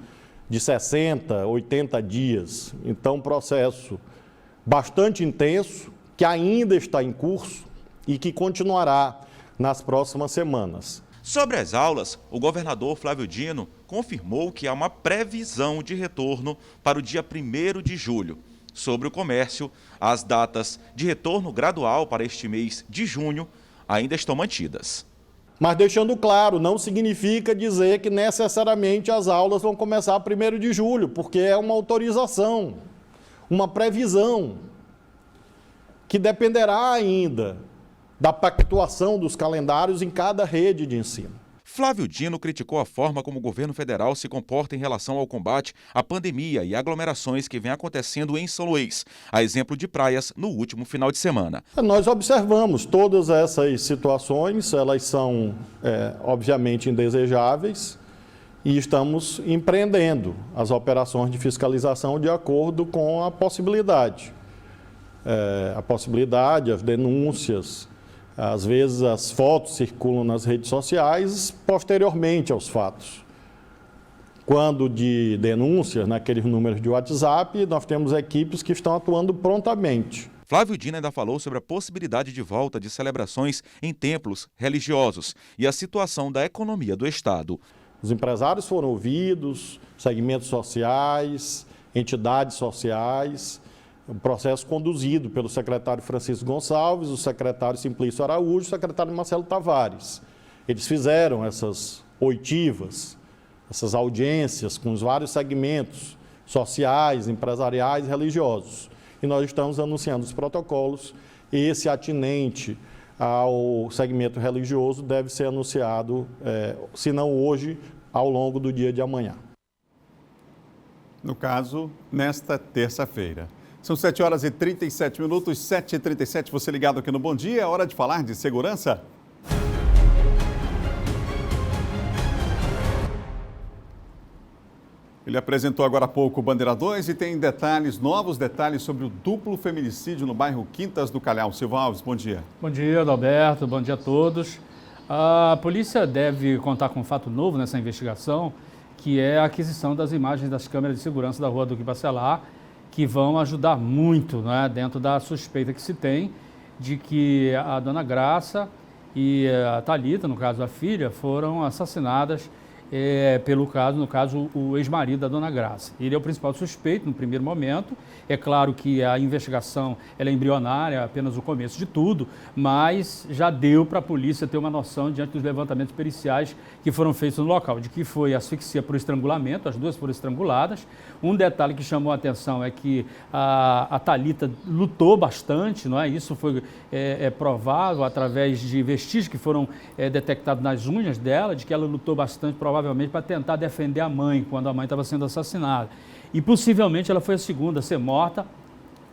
de 60, 80 dias. Então, um processo bastante intenso, que ainda está em curso e que continuará nas próximas semanas. Sobre as aulas, o governador Flávio Dino confirmou que há uma previsão de retorno para o dia 1º de julho. Sobre o comércio, as datas de retorno gradual para este mês de junho ainda estão mantidas. Mas deixando claro, não significa dizer que necessariamente as aulas vão começar 1º de julho, porque é uma autorização, uma previsão, que dependerá ainda da pactuação dos calendários em cada rede de ensino. Flávio Dino criticou a forma como o governo federal se comporta em relação ao combate à pandemia e aglomerações que vem acontecendo em São Luís, a exemplo de praias no último final de semana. Nós observamos todas essas situações, elas são obviamente indesejáveis e estamos empreendendo as operações de fiscalização de acordo com a possibilidade. As denúncias. Às vezes as fotos circulam nas redes sociais posteriormente aos fatos. Quando de denúncias naqueles números de WhatsApp, nós temos equipes que estão atuando prontamente. Flávio Dino ainda falou sobre a possibilidade de volta de celebrações em templos religiosos e a situação da economia do Estado. Os empresários foram ouvidos, segmentos sociais, entidades sociais, um processo conduzido pelo secretário Francisco Gonçalves, o secretário Simplício Araújo e o secretário Marcelo Tavares. Eles fizeram essas oitivas, essas audiências com os vários segmentos sociais, empresariais e religiosos. E nós estamos anunciando os protocolos. Esse atinente ao segmento religioso deve ser anunciado, se não hoje, ao longo do dia de amanhã. No caso, nesta terça-feira. São 7 horas e 37 minutos, 7h37, você ligado aqui no Bom Dia, é hora de falar de segurança. Ele apresentou agora há pouco o Bandeira 2 e tem novos detalhes sobre o duplo feminicídio no bairro Quintas do Calhau. Silvão Alves, bom dia. Bom dia, Adalberto. Bom dia a todos. A polícia deve contar com um fato novo nessa investigação, que é a aquisição das imagens das câmeras de segurança da rua Duque Bacelar, que vão ajudar muito, né, dentro da suspeita que se tem de que a dona Graça e a Thalita, no caso a filha, foram assassinadas no caso, o ex-marido da dona Graça. Ele é o principal suspeito no primeiro momento. É claro que a investigação ela é embrionária, é apenas o começo de tudo, mas já deu para a polícia ter uma noção diante dos levantamentos periciais que foram feitos no local, de que foi asfixia por estrangulamento, as duas foram estranguladas. Um detalhe que chamou a atenção é que a Thalita lutou bastante, não é? Isso foi provável através de vestígios que foram detectados nas unhas dela, de que ela lutou bastante, provavelmente para tentar defender a mãe, quando a mãe estava sendo assassinada. E possivelmente ela foi a segunda a ser morta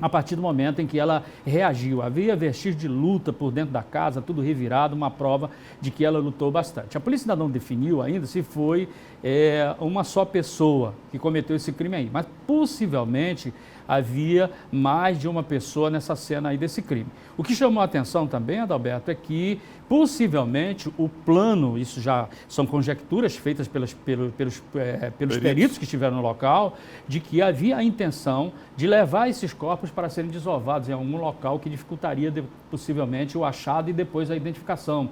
a partir do momento em que ela reagiu. Havia vestígio de luta por dentro da casa, tudo revirado, uma prova de que ela lutou bastante. A polícia ainda não definiu ainda se foi uma só pessoa que cometeu esse crime aí, mas possivelmente havia mais de uma pessoa nessa cena aí desse crime. O que chamou a atenção também, Adalberto, é que possivelmente o plano, isso já são conjecturas feitas pelos peritos que estiveram no local, de que havia a intenção de levar esses corpos para serem desovados em algum local que dificultaria possivelmente o achado e depois a identificação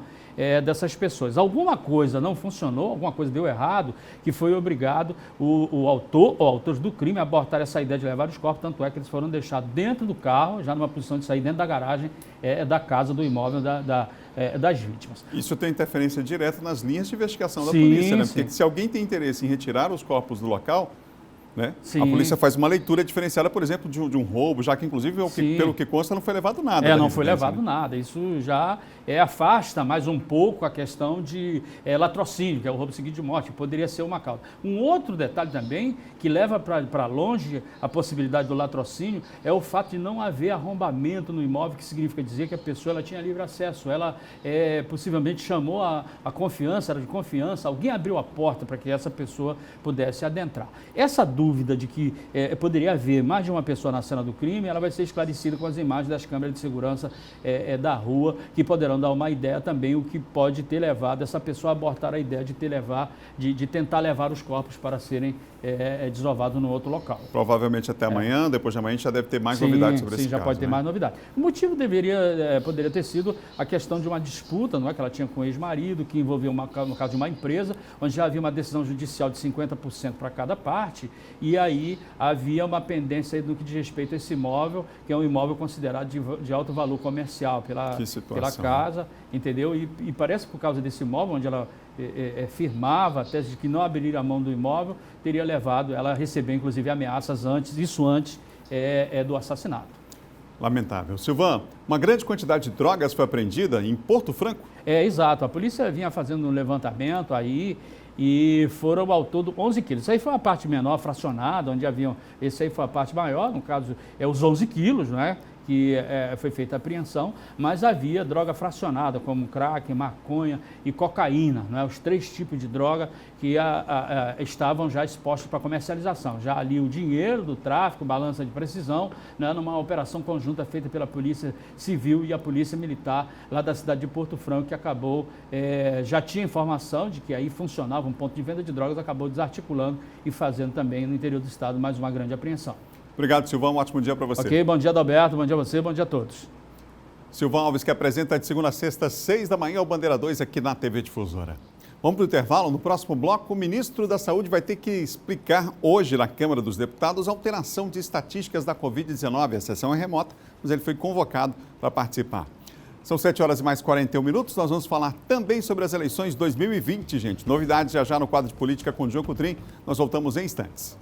dessas pessoas. Alguma coisa não funcionou, alguma coisa deu errado, que foi obrigado o autor ou autores do crime a abortar essa ideia de levar os corpos, tanto é que eles foram deixados dentro do carro, já numa posição de sair dentro da garagem da casa, do imóvel das vítimas. Isso tem interferência direta nas linhas de investigação da polícia, né? Porque se alguém tem interesse em retirar os corpos do local, né? A polícia faz uma leitura diferenciada, por exemplo, de um roubo, já que inclusive, pelo que consta, não foi levado nada. Não foi levado nada. Isso já afasta mais um pouco a questão de latrocínio, que é o roubo seguido de morte, que poderia ser uma causa. Um outro detalhe também, que leva para longe a possibilidade do latrocínio, é o fato de não haver arrombamento no imóvel, que significa dizer que a pessoa tinha livre acesso. Ela possivelmente chamou a confiança, era de confiança, alguém abriu a porta para que essa pessoa pudesse adentrar. Essa dúvida de que poderia haver mais de uma pessoa na cena do crime, ela vai ser esclarecida com as imagens das câmeras de segurança da rua, que poderão dar uma ideia também o que pode ter levado essa pessoa a abortar a ideia de tentar levar os corpos para serem desovados no outro local. Provavelmente até amanhã, depois de amanhã, a gente já deve ter mais novidades sobre esse caso. Sim, já pode ter mais novidades. O motivo poderia ter sido a questão de uma disputa, não é, que ela tinha com o ex-marido, que envolveu, no caso de uma empresa, onde já havia uma decisão judicial de 50% para cada parte, e aí havia uma pendência no que diz respeito a esse imóvel, que é um imóvel considerado de alto valor comercial pela casa, entendeu? E parece que por causa desse imóvel, onde ela firmava a tese de que não abriria a mão do imóvel, teria levado ela a receber, inclusive, ameaças antes do assassinato. Lamentável. Silvan, uma grande quantidade de drogas foi apreendida em Porto Franco? Exato. A polícia vinha fazendo um levantamento aí e foram ao todo 11 quilos. Isso aí foi uma parte menor, fracionada, onde haviam... Esse aí foi a parte maior, no caso, os 11 quilos, né? Que foi feita a apreensão, mas havia droga fracionada, como crack, maconha e cocaína, né? Os 3 tipos de droga que estavam já expostos para comercialização. Já ali o dinheiro do tráfico, balança de precisão, né? Numa operação conjunta feita pela Polícia Civil e a Polícia Militar lá da cidade de Porto Franco, que acabou, já tinha informação de que aí funcionava um ponto de venda de drogas, acabou desarticulando e fazendo também no interior do estado mais uma grande apreensão. Obrigado, Silvão. Um ótimo dia para você. Ok, bom dia, Adalberto. Bom dia a você, bom dia a todos. Silvão Alves, que apresenta de segunda a sexta, 6 da manhã, o Bandeira 2 aqui na TV Difusora. Vamos para o intervalo. No próximo bloco, o ministro da Saúde vai ter que explicar hoje na Câmara dos Deputados a alteração de estatísticas da Covid-19. A sessão é remota, mas ele foi convocado para participar. São 7h mais 41. Nós vamos falar também sobre as eleições 2020, gente. Novidades já no quadro de política com o Diogo Coutrin. Nós voltamos em instantes.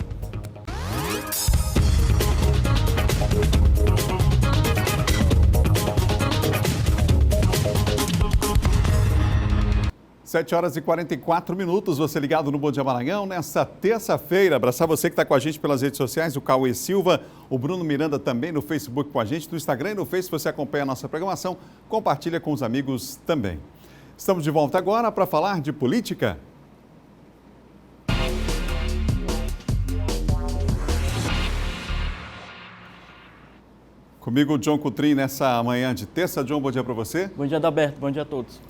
7h44, você ligado no Bom Dia Maranhão, nessa terça-feira. Abraçar você que está com a gente pelas redes sociais, o Cauê Silva, o Bruno Miranda também no Facebook com a gente, no Instagram e no Face, você acompanha a nossa programação, compartilha com os amigos também. Estamos de volta agora para falar de política. Comigo o John Coutrin nessa manhã de terça. John, bom dia para você. Bom dia, Adalberto. Bom dia a todos.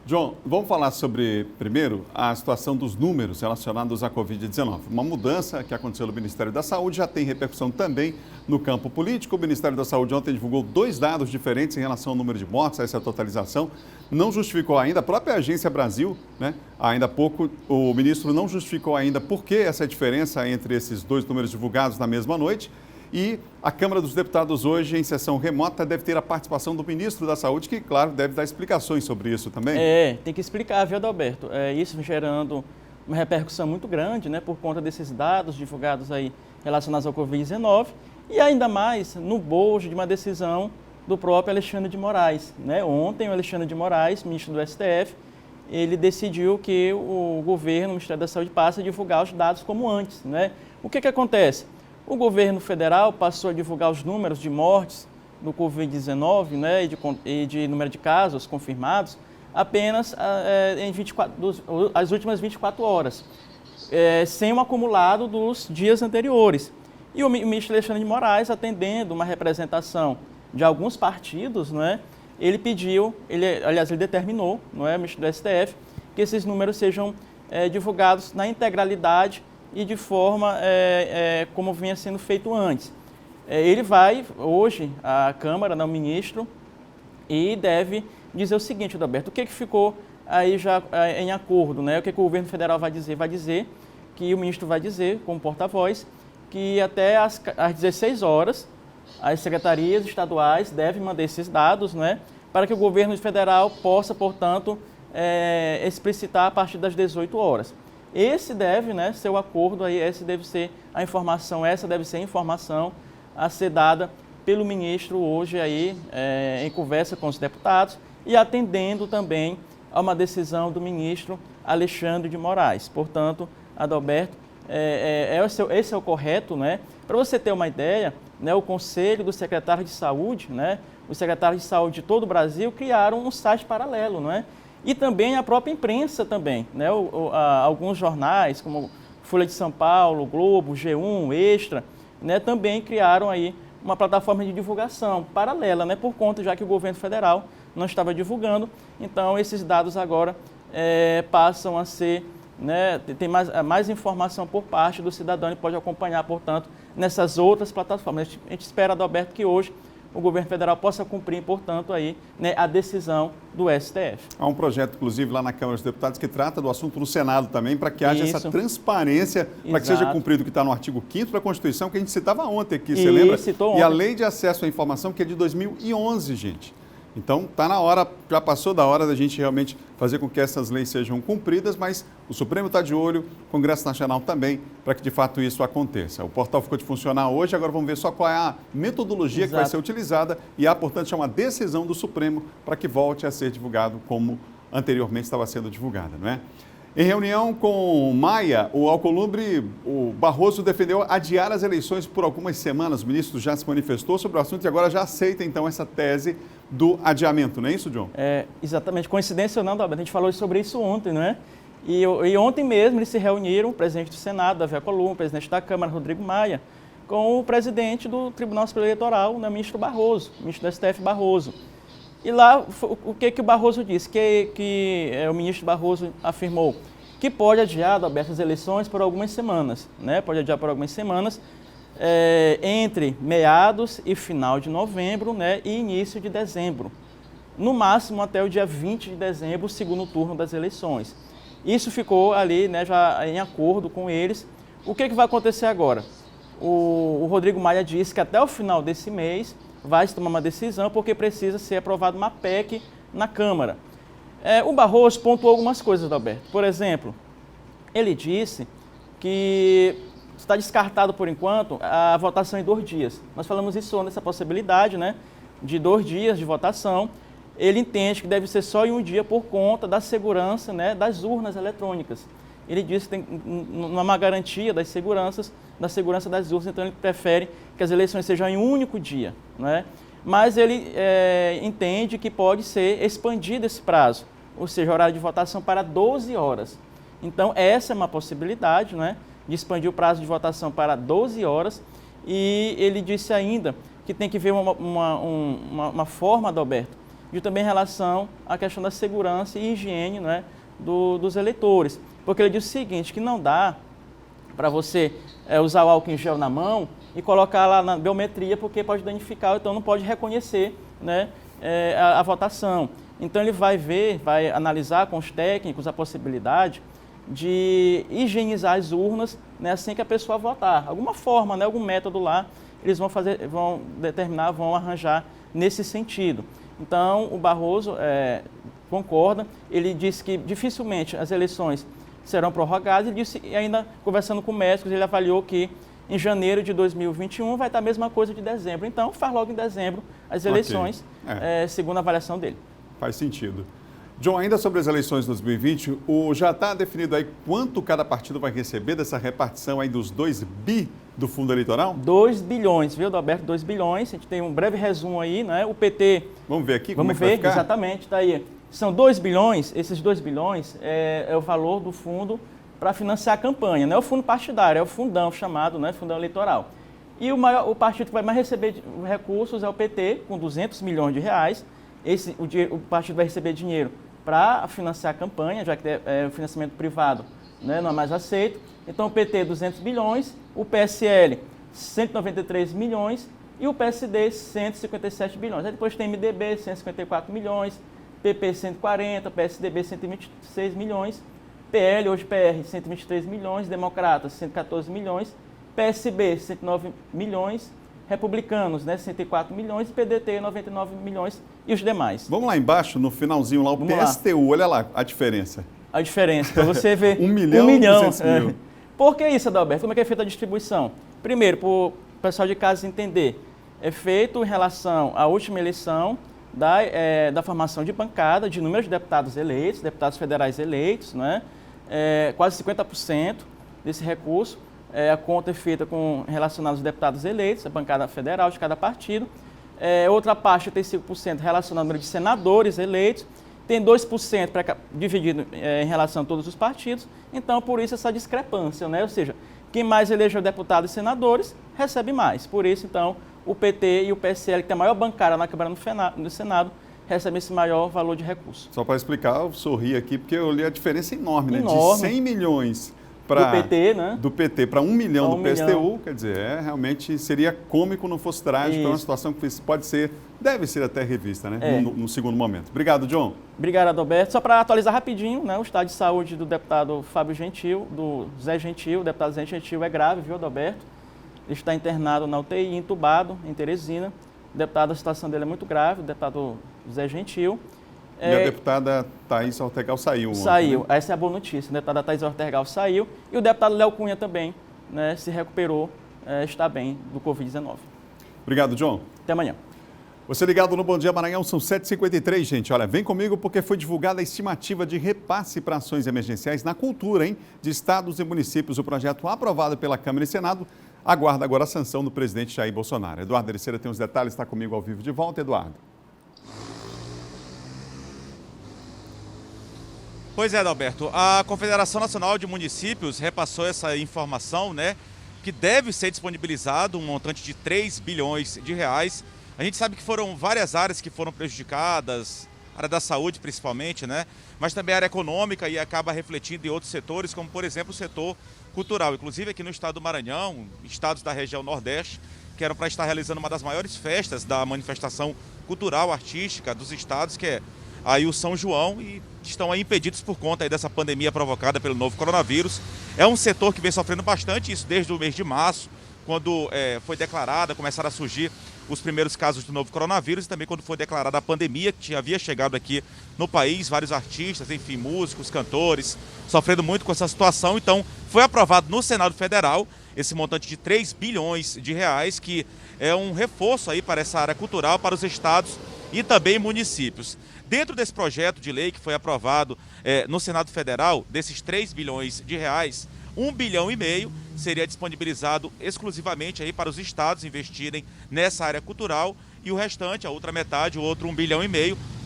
John, vamos falar sobre, primeiro, a situação dos números relacionados à Covid-19. Uma mudança que aconteceu no Ministério da Saúde já tem repercussão também no campo político. O Ministério da Saúde ontem divulgou 2 dados diferentes em relação ao número de mortes, essa totalização. Não justificou ainda, a própria Agência Brasil, né? Ainda há pouco, o ministro não justificou ainda por que essa diferença entre esses 2 números divulgados na mesma noite. E a Câmara dos Deputados hoje, em sessão remota, deve ter a participação do ministro da Saúde, que, claro, deve dar explicações sobre isso também. Tem que explicar, viu, Adalberto? Isso gerando uma repercussão muito grande, né, por conta desses dados divulgados aí relacionados ao Covid-19 e ainda mais no bojo de uma decisão do próprio Alexandre de Moraes, né? Ontem, o Alexandre de Moraes, ministro do STF, ele decidiu que o governo, o Ministério da Saúde, passe a divulgar os dados como antes, né? O que acontece? O governo federal passou a divulgar os números de mortes do Covid-19, né, e de número de casos confirmados apenas em as últimas 24 horas, sem um acumulado dos dias anteriores. E o ministro Alexandre de Moraes, atendendo uma representação de alguns partidos, né, ele determinou, não é, o ministro do STF, que esses números sejam divulgados na integralidade e de forma como vinha sendo feito antes. Ele vai, hoje, à Câmara, o ministro, e deve dizer o seguinte, Adalberto, o que ficou aí já em acordo, né? O que o governo federal vai dizer? Vai dizer que o ministro vai dizer, como porta-voz, que até às 16 horas, as secretarias estaduais devem mandar esses dados, né? Para que o governo federal possa, portanto, explicitar a partir das 18 horas. Esse deve, né, ser o acordo, aí, essa deve ser a informação a ser dada pelo ministro hoje aí, em conversa com os deputados e atendendo também a uma decisão do ministro Alexandre de Moraes. Portanto, Adalberto, esse é o correto, né? Para você ter uma ideia, né, o Conselho dos Secretários de Saúde, né, os secretários de saúde de todo o Brasil criaram um site paralelo, não é? E também a própria imprensa também, né? Alguns jornais, como Folha de São Paulo, Globo, G1, Extra, né? Também criaram aí uma plataforma de divulgação paralela, né? Por conta, já que o governo federal não estava divulgando, então esses dados agora passam a ser, né? Tem mais informação por parte do cidadão e pode acompanhar, portanto, nessas outras plataformas. A gente espera, Adalberto, que hoje o governo federal possa cumprir, portanto, aí, né, a decisão do STF. Há um projeto, inclusive, lá na Câmara dos Deputados que trata do assunto no Senado também, para que haja essa transparência, para que seja cumprido o que está no artigo 5º da Constituição, que a gente citava ontem aqui, você lembra? E a Lei de Acesso à Informação, que é de 2011, gente. Então, está na hora, já passou da hora da gente realmente fazer com que essas leis sejam cumpridas, mas o Supremo está de olho, o Congresso Nacional também, para que de fato isso aconteça. O portal ficou de funcionar hoje, agora vamos ver só qual é a metodologia que vai ser utilizada e há, portanto, uma decisão do Supremo para que volte a ser divulgado como anteriormente estava sendo divulgada, não é? Em reunião com Maia, o Alcolumbre, o Barroso defendeu adiar as eleições por algumas semanas. O ministro já se manifestou sobre o assunto e agora já aceita, então, essa tese do adiamento, não é isso, John? Exatamente. Coincidência ou não, Dalberto, a gente falou sobre isso ontem, não é? E ontem mesmo eles se reuniram, o presidente do Senado, Davi Alcolumbre, o presidente da Câmara, Rodrigo Maia, com o presidente do Tribunal Superior Eleitoral, o ministro Barroso, ministro do STF Barroso. E lá, o que o Barroso disse? Que o ministro Barroso afirmou que pode adiar, Adalberto, as eleições por algumas semanas, né? Pode adiar por algumas semanas, entre meados e final de novembro, né? E início de dezembro. No máximo até o dia 20 de dezembro, o segundo turno das eleições. Isso ficou ali, né, já em acordo com eles. O que vai acontecer agora? O Rodrigo Maia disse que até o final desse mês vai se tomar uma decisão, porque precisa ser aprovada uma PEC na Câmara. O Barroso pontuou algumas coisas, Adalberto. Por exemplo, ele disse que está descartado, por enquanto, a votação em 2 dias. Nós falamos isso ontem, essa possibilidade, né, de 2 dias de votação. Ele entende que deve ser só em 1 dia por conta da segurança, né, das urnas eletrônicas. Ele disse que tem uma garantia da segurança das urnas, então ele prefere que as eleições sejam em um único dia, né? Mas ele entende que pode ser expandido esse prazo, ou seja, o horário de votação para 12 horas. Então, essa é uma possibilidade, né, de expandir o prazo de votação para 12 horas. E ele disse ainda que tem que ver uma forma, Adalberto, de também em relação à questão da segurança e higiene, né, dos eleitores. Porque ele diz o seguinte, que não dá para você usar o álcool em gel na mão e colocar lá na biometria, porque pode danificar, então não pode reconhecer, né, a votação. Então ele vai analisar com os técnicos a possibilidade de higienizar as urnas, né, assim que a pessoa votar. Alguma forma, né, algum método lá, eles vão arranjar nesse sentido. Então o Barroso concorda, ele disse que dificilmente as eleições serão prorrogadas, e ainda conversando com médicos, ele avaliou que em janeiro de 2021 vai estar a mesma coisa de dezembro. Então faz logo em dezembro as eleições, segundo a avaliação dele. Faz sentido. John, ainda sobre as eleições de 2020, já está definido aí quanto cada partido vai receber dessa repartição aí dos 2 bi do fundo eleitoral? 2 bilhões, viu, Adalberto? 2 bilhões. A gente tem um breve resumo aí, né? O PT... Vamos ver aqui como é que vai ficar? Exatamente, está aí. São 2 bilhões, esses 2 bilhões é o valor do fundo para financiar a campanha. Não é o fundo partidário, é o fundão chamado, né, fundão eleitoral. E o partido que vai mais receber recursos é o PT, com 200 milhões de reais. O partido vai receber dinheiro para financiar a campanha, já que o financiamento privado, né, não é mais aceito. Então o PT 200 milhões, o PSL 193 milhões e o PSD 157 bilhões. Aí depois tem MDB 154 milhões, PP 140, PSDB 126 milhões, PL, hoje PR 123 milhões, Democratas 114 milhões, PSB 109 milhões, Republicanos, né, 104 milhões, PDT 99 milhões e os demais. Vamos lá embaixo, no finalzinho lá, o PSTU, olha lá a diferença. A diferença, para você ver 1 milhão e 200 mil. Por que isso, Adalberto? Como é que é feita a distribuição? Primeiro, para o pessoal de casa entender, é feito em relação à última eleição da formação de bancada, de número de deputados eleitos, deputados federais eleitos, né? Quase 50% desse recurso. A conta é feita relacionada aos deputados eleitos, a bancada federal de cada partido. Outra parte, 35%, relacionada ao número de senadores eleitos. Tem 2% dividido em relação a todos os partidos. Então, por isso, essa discrepância, né? Ou seja, quem mais elegeu deputados e senadores, recebe mais. Por isso, então, o PT e o PSL, que tem a maior bancada na Câmara e no Senado, recebem esse maior valor de recurso. Só para explicar, eu sorri aqui, porque eu li a diferença enorme, né? De 100 milhões do PT, né? Do PT para 1 milhão do PSTU, quer dizer, realmente seria cômico, não fosse trágico, é uma situação que deve ser até revista, né? No segundo momento. Obrigado, John. Obrigado, Adalberto. Só para atualizar rapidinho, né? O estado de saúde do deputado Fábio Gentil, do Zé Gentil, o deputado Zé Gentil é grave, viu, Adalberto? Ele está internado na UTI, entubado, em Teresina. O deputado, a situação dele é muito grave, o deputado Zé Gentil. E a deputada Thaís Ortegal saiu ontem, Saiu, né? Essa é a boa notícia. A deputada Thaís Ortegal saiu e o deputado Léo Cunha também, né, se recuperou, está bem do Covid-19. Obrigado, John. Até amanhã. Você ligado no Bom Dia Maranhão, são 7h53, gente. Olha, vem comigo porque foi divulgada a estimativa de repasse para ações emergenciais na cultura, hein? De estados e municípios. O projeto aprovado pela Câmara e Senado aguarda agora a sanção do presidente Jair Bolsonaro. Eduardo Ericeira tem os detalhes, está comigo ao vivo de volta. Eduardo. Pois é, Adalberto, a Confederação Nacional de Municípios repassou essa informação, né, que deve ser disponibilizado um montante de 3 bilhões de reais. A gente sabe que foram várias áreas que foram prejudicadas, a área da saúde principalmente, né, mas também a área econômica e acaba refletindo em outros setores, como por exemplo o setor cultural. Inclusive aqui no estado do Maranhão, estados da região Nordeste, que eram para estar realizando uma das maiores festas da manifestação cultural, artística dos estados, que é aí o São João, e estão aí impedidos por conta aí dessa pandemia provocada pelo novo coronavírus. É um setor que vem sofrendo bastante, isso desde o mês de março, quando foi declarada, começaram a surgir os primeiros casos do novo coronavírus, e também quando foi declarada a pandemia, que havia chegado aqui no país, vários artistas, enfim, músicos, cantores, sofrendo muito com essa situação. Então, foi aprovado no Senado Federal esse montante de 3 bilhões de reais, que é um reforço aí para essa área cultural, para os estados e também municípios. Dentro desse projeto de lei que foi aprovado no Senado Federal, desses 3 bilhões de reais, 1,5 bilhão seria disponibilizado exclusivamente aí para os estados investirem nessa área cultural, e o restante, a outra metade, o outro 1,5 bilhão,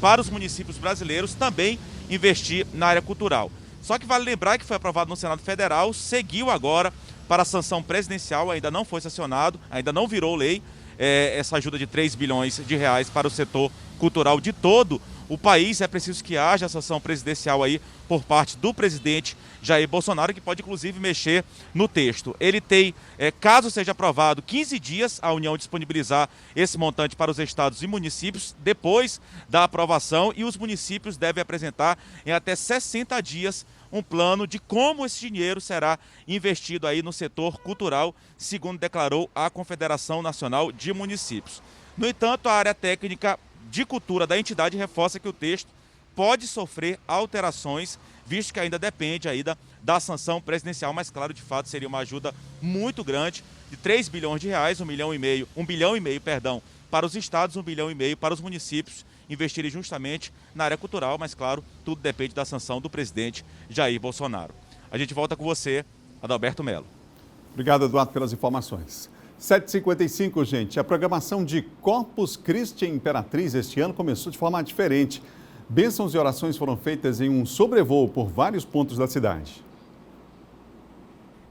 para os municípios brasileiros também investir na área cultural. Só que vale lembrar que foi aprovado no Senado Federal, seguiu agora para a sanção presidencial, ainda não foi sancionado, ainda não virou lei. essa ajuda de 3 bilhões de reais para o setor cultural de todo o país. É preciso que haja essa ação presidencial aí por parte do presidente Jair Bolsonaro, que pode inclusive mexer no texto. Ele tem, caso seja aprovado, 15 dias a União disponibilizar esse montante para os estados e municípios depois da aprovação, e os municípios devem apresentar em até 60 dias um plano de como esse dinheiro será investido aí no setor cultural, segundo declarou a Confederação Nacional de Municípios. No entanto, a área técnica de cultura da entidade reforça que o texto pode sofrer alterações, visto que ainda depende aí da sanção presidencial, mas claro, de fato, seria uma ajuda muito grande, de 3 bilhões de reais, 1 bilhão e meio, para os estados, 1 bilhão e meio para os municípios investirem justamente na área cultural, mas claro, tudo depende da sanção do presidente Jair Bolsonaro. A gente volta com você, Adalberto Melo. Obrigado, Eduardo, pelas informações. 7h55, gente. A programação de Corpus Christi Imperatriz este ano começou de forma diferente. Bênçãos e orações foram feitas em um sobrevoo por vários pontos da cidade.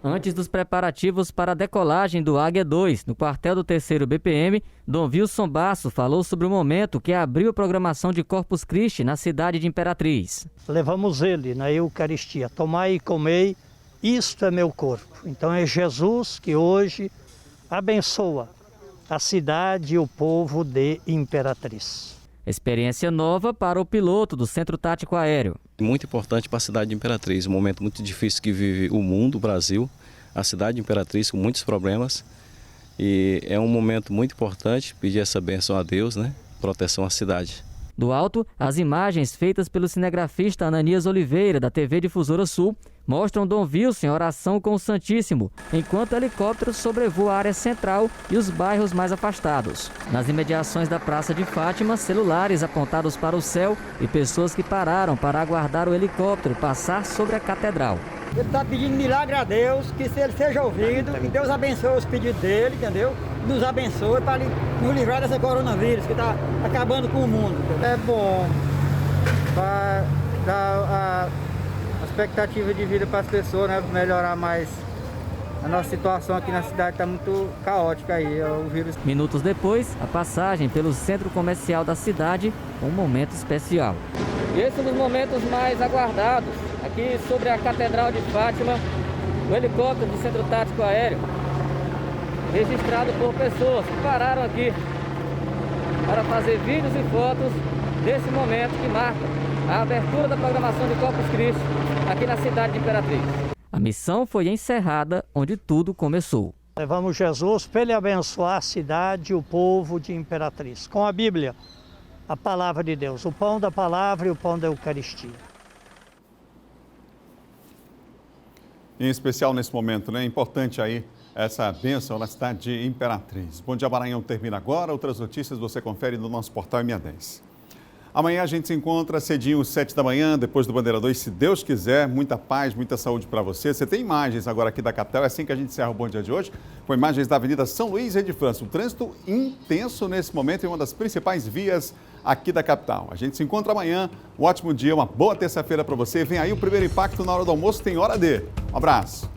Antes dos preparativos para a decolagem do Águia 2, no quartel do 3º BPM, Dom Wilson Basso falou sobre o momento que abriu a programação de Corpus Christi na cidade de Imperatriz. Levamos ele na Eucaristia, tomai e comei, isto é meu corpo. Então é Jesus que hoje abençoa a cidade e o povo de Imperatriz. Experiência nova para o piloto do Centro Tático Aéreo. Muito importante para a cidade de Imperatriz, um momento muito difícil que vive o mundo, o Brasil, a cidade de Imperatriz com muitos problemas. E é um momento muito importante pedir essa bênção a Deus, né? Proteção à cidade. Do alto, as imagens feitas pelo cinegrafista Ananias Oliveira, da TV Difusora Sul, mostram Dom Wilson em oração com o Santíssimo, enquanto o helicóptero sobrevoa a área central e os bairros mais afastados. Nas imediações da Praça de Fátima, celulares apontados para o céu e pessoas que pararam para aguardar o helicóptero passar sobre a catedral. Ele está pedindo milagre a Deus, que ele seja ouvido, que Deus abençoe os pedidos dele, entendeu? Nos abençoe para nos livrar dessa coronavírus que está acabando com o mundo. É bom para dar a expectativa de vida para as pessoas, né? Melhorar mais a nossa situação aqui na cidade, está muito caótica aí, o vírus. Minutos depois, a passagem pelo centro comercial da cidade, um momento especial. Esse é um dos momentos mais aguardados, aqui sobre a Catedral de Fátima, o helicóptero do Centro Tático Aéreo, registrado por pessoas que pararam aqui para fazer vídeos e fotos desse momento que marca a abertura da programação de Corpus Christi aqui na cidade de Imperatriz. A missão foi encerrada onde tudo começou. Levamos Jesus para ele abençoar a cidade e o povo de Imperatriz, com a Bíblia, a palavra de Deus, o pão da palavra e o pão da Eucaristia. Em especial nesse momento, né? Importante aí essa bênção na cidade de Imperatriz. Bom Dia Maranhão termina agora. Outras notícias você confere no nosso portal M10. Amanhã a gente se encontra cedinho às 7 da manhã, depois do Bandeira 2, se Deus quiser. Muita paz, muita saúde para você. Você tem imagens agora aqui da capital, é assim que a gente encerra o Bom Dia de hoje, com imagens da Avenida São Luís e de França. Um trânsito intenso nesse momento em uma das principais vias aqui da capital. A gente se encontra amanhã. Um ótimo dia, uma boa terça-feira para você. Vem aí o primeiro impacto na hora do almoço, tem hora D. Um abraço.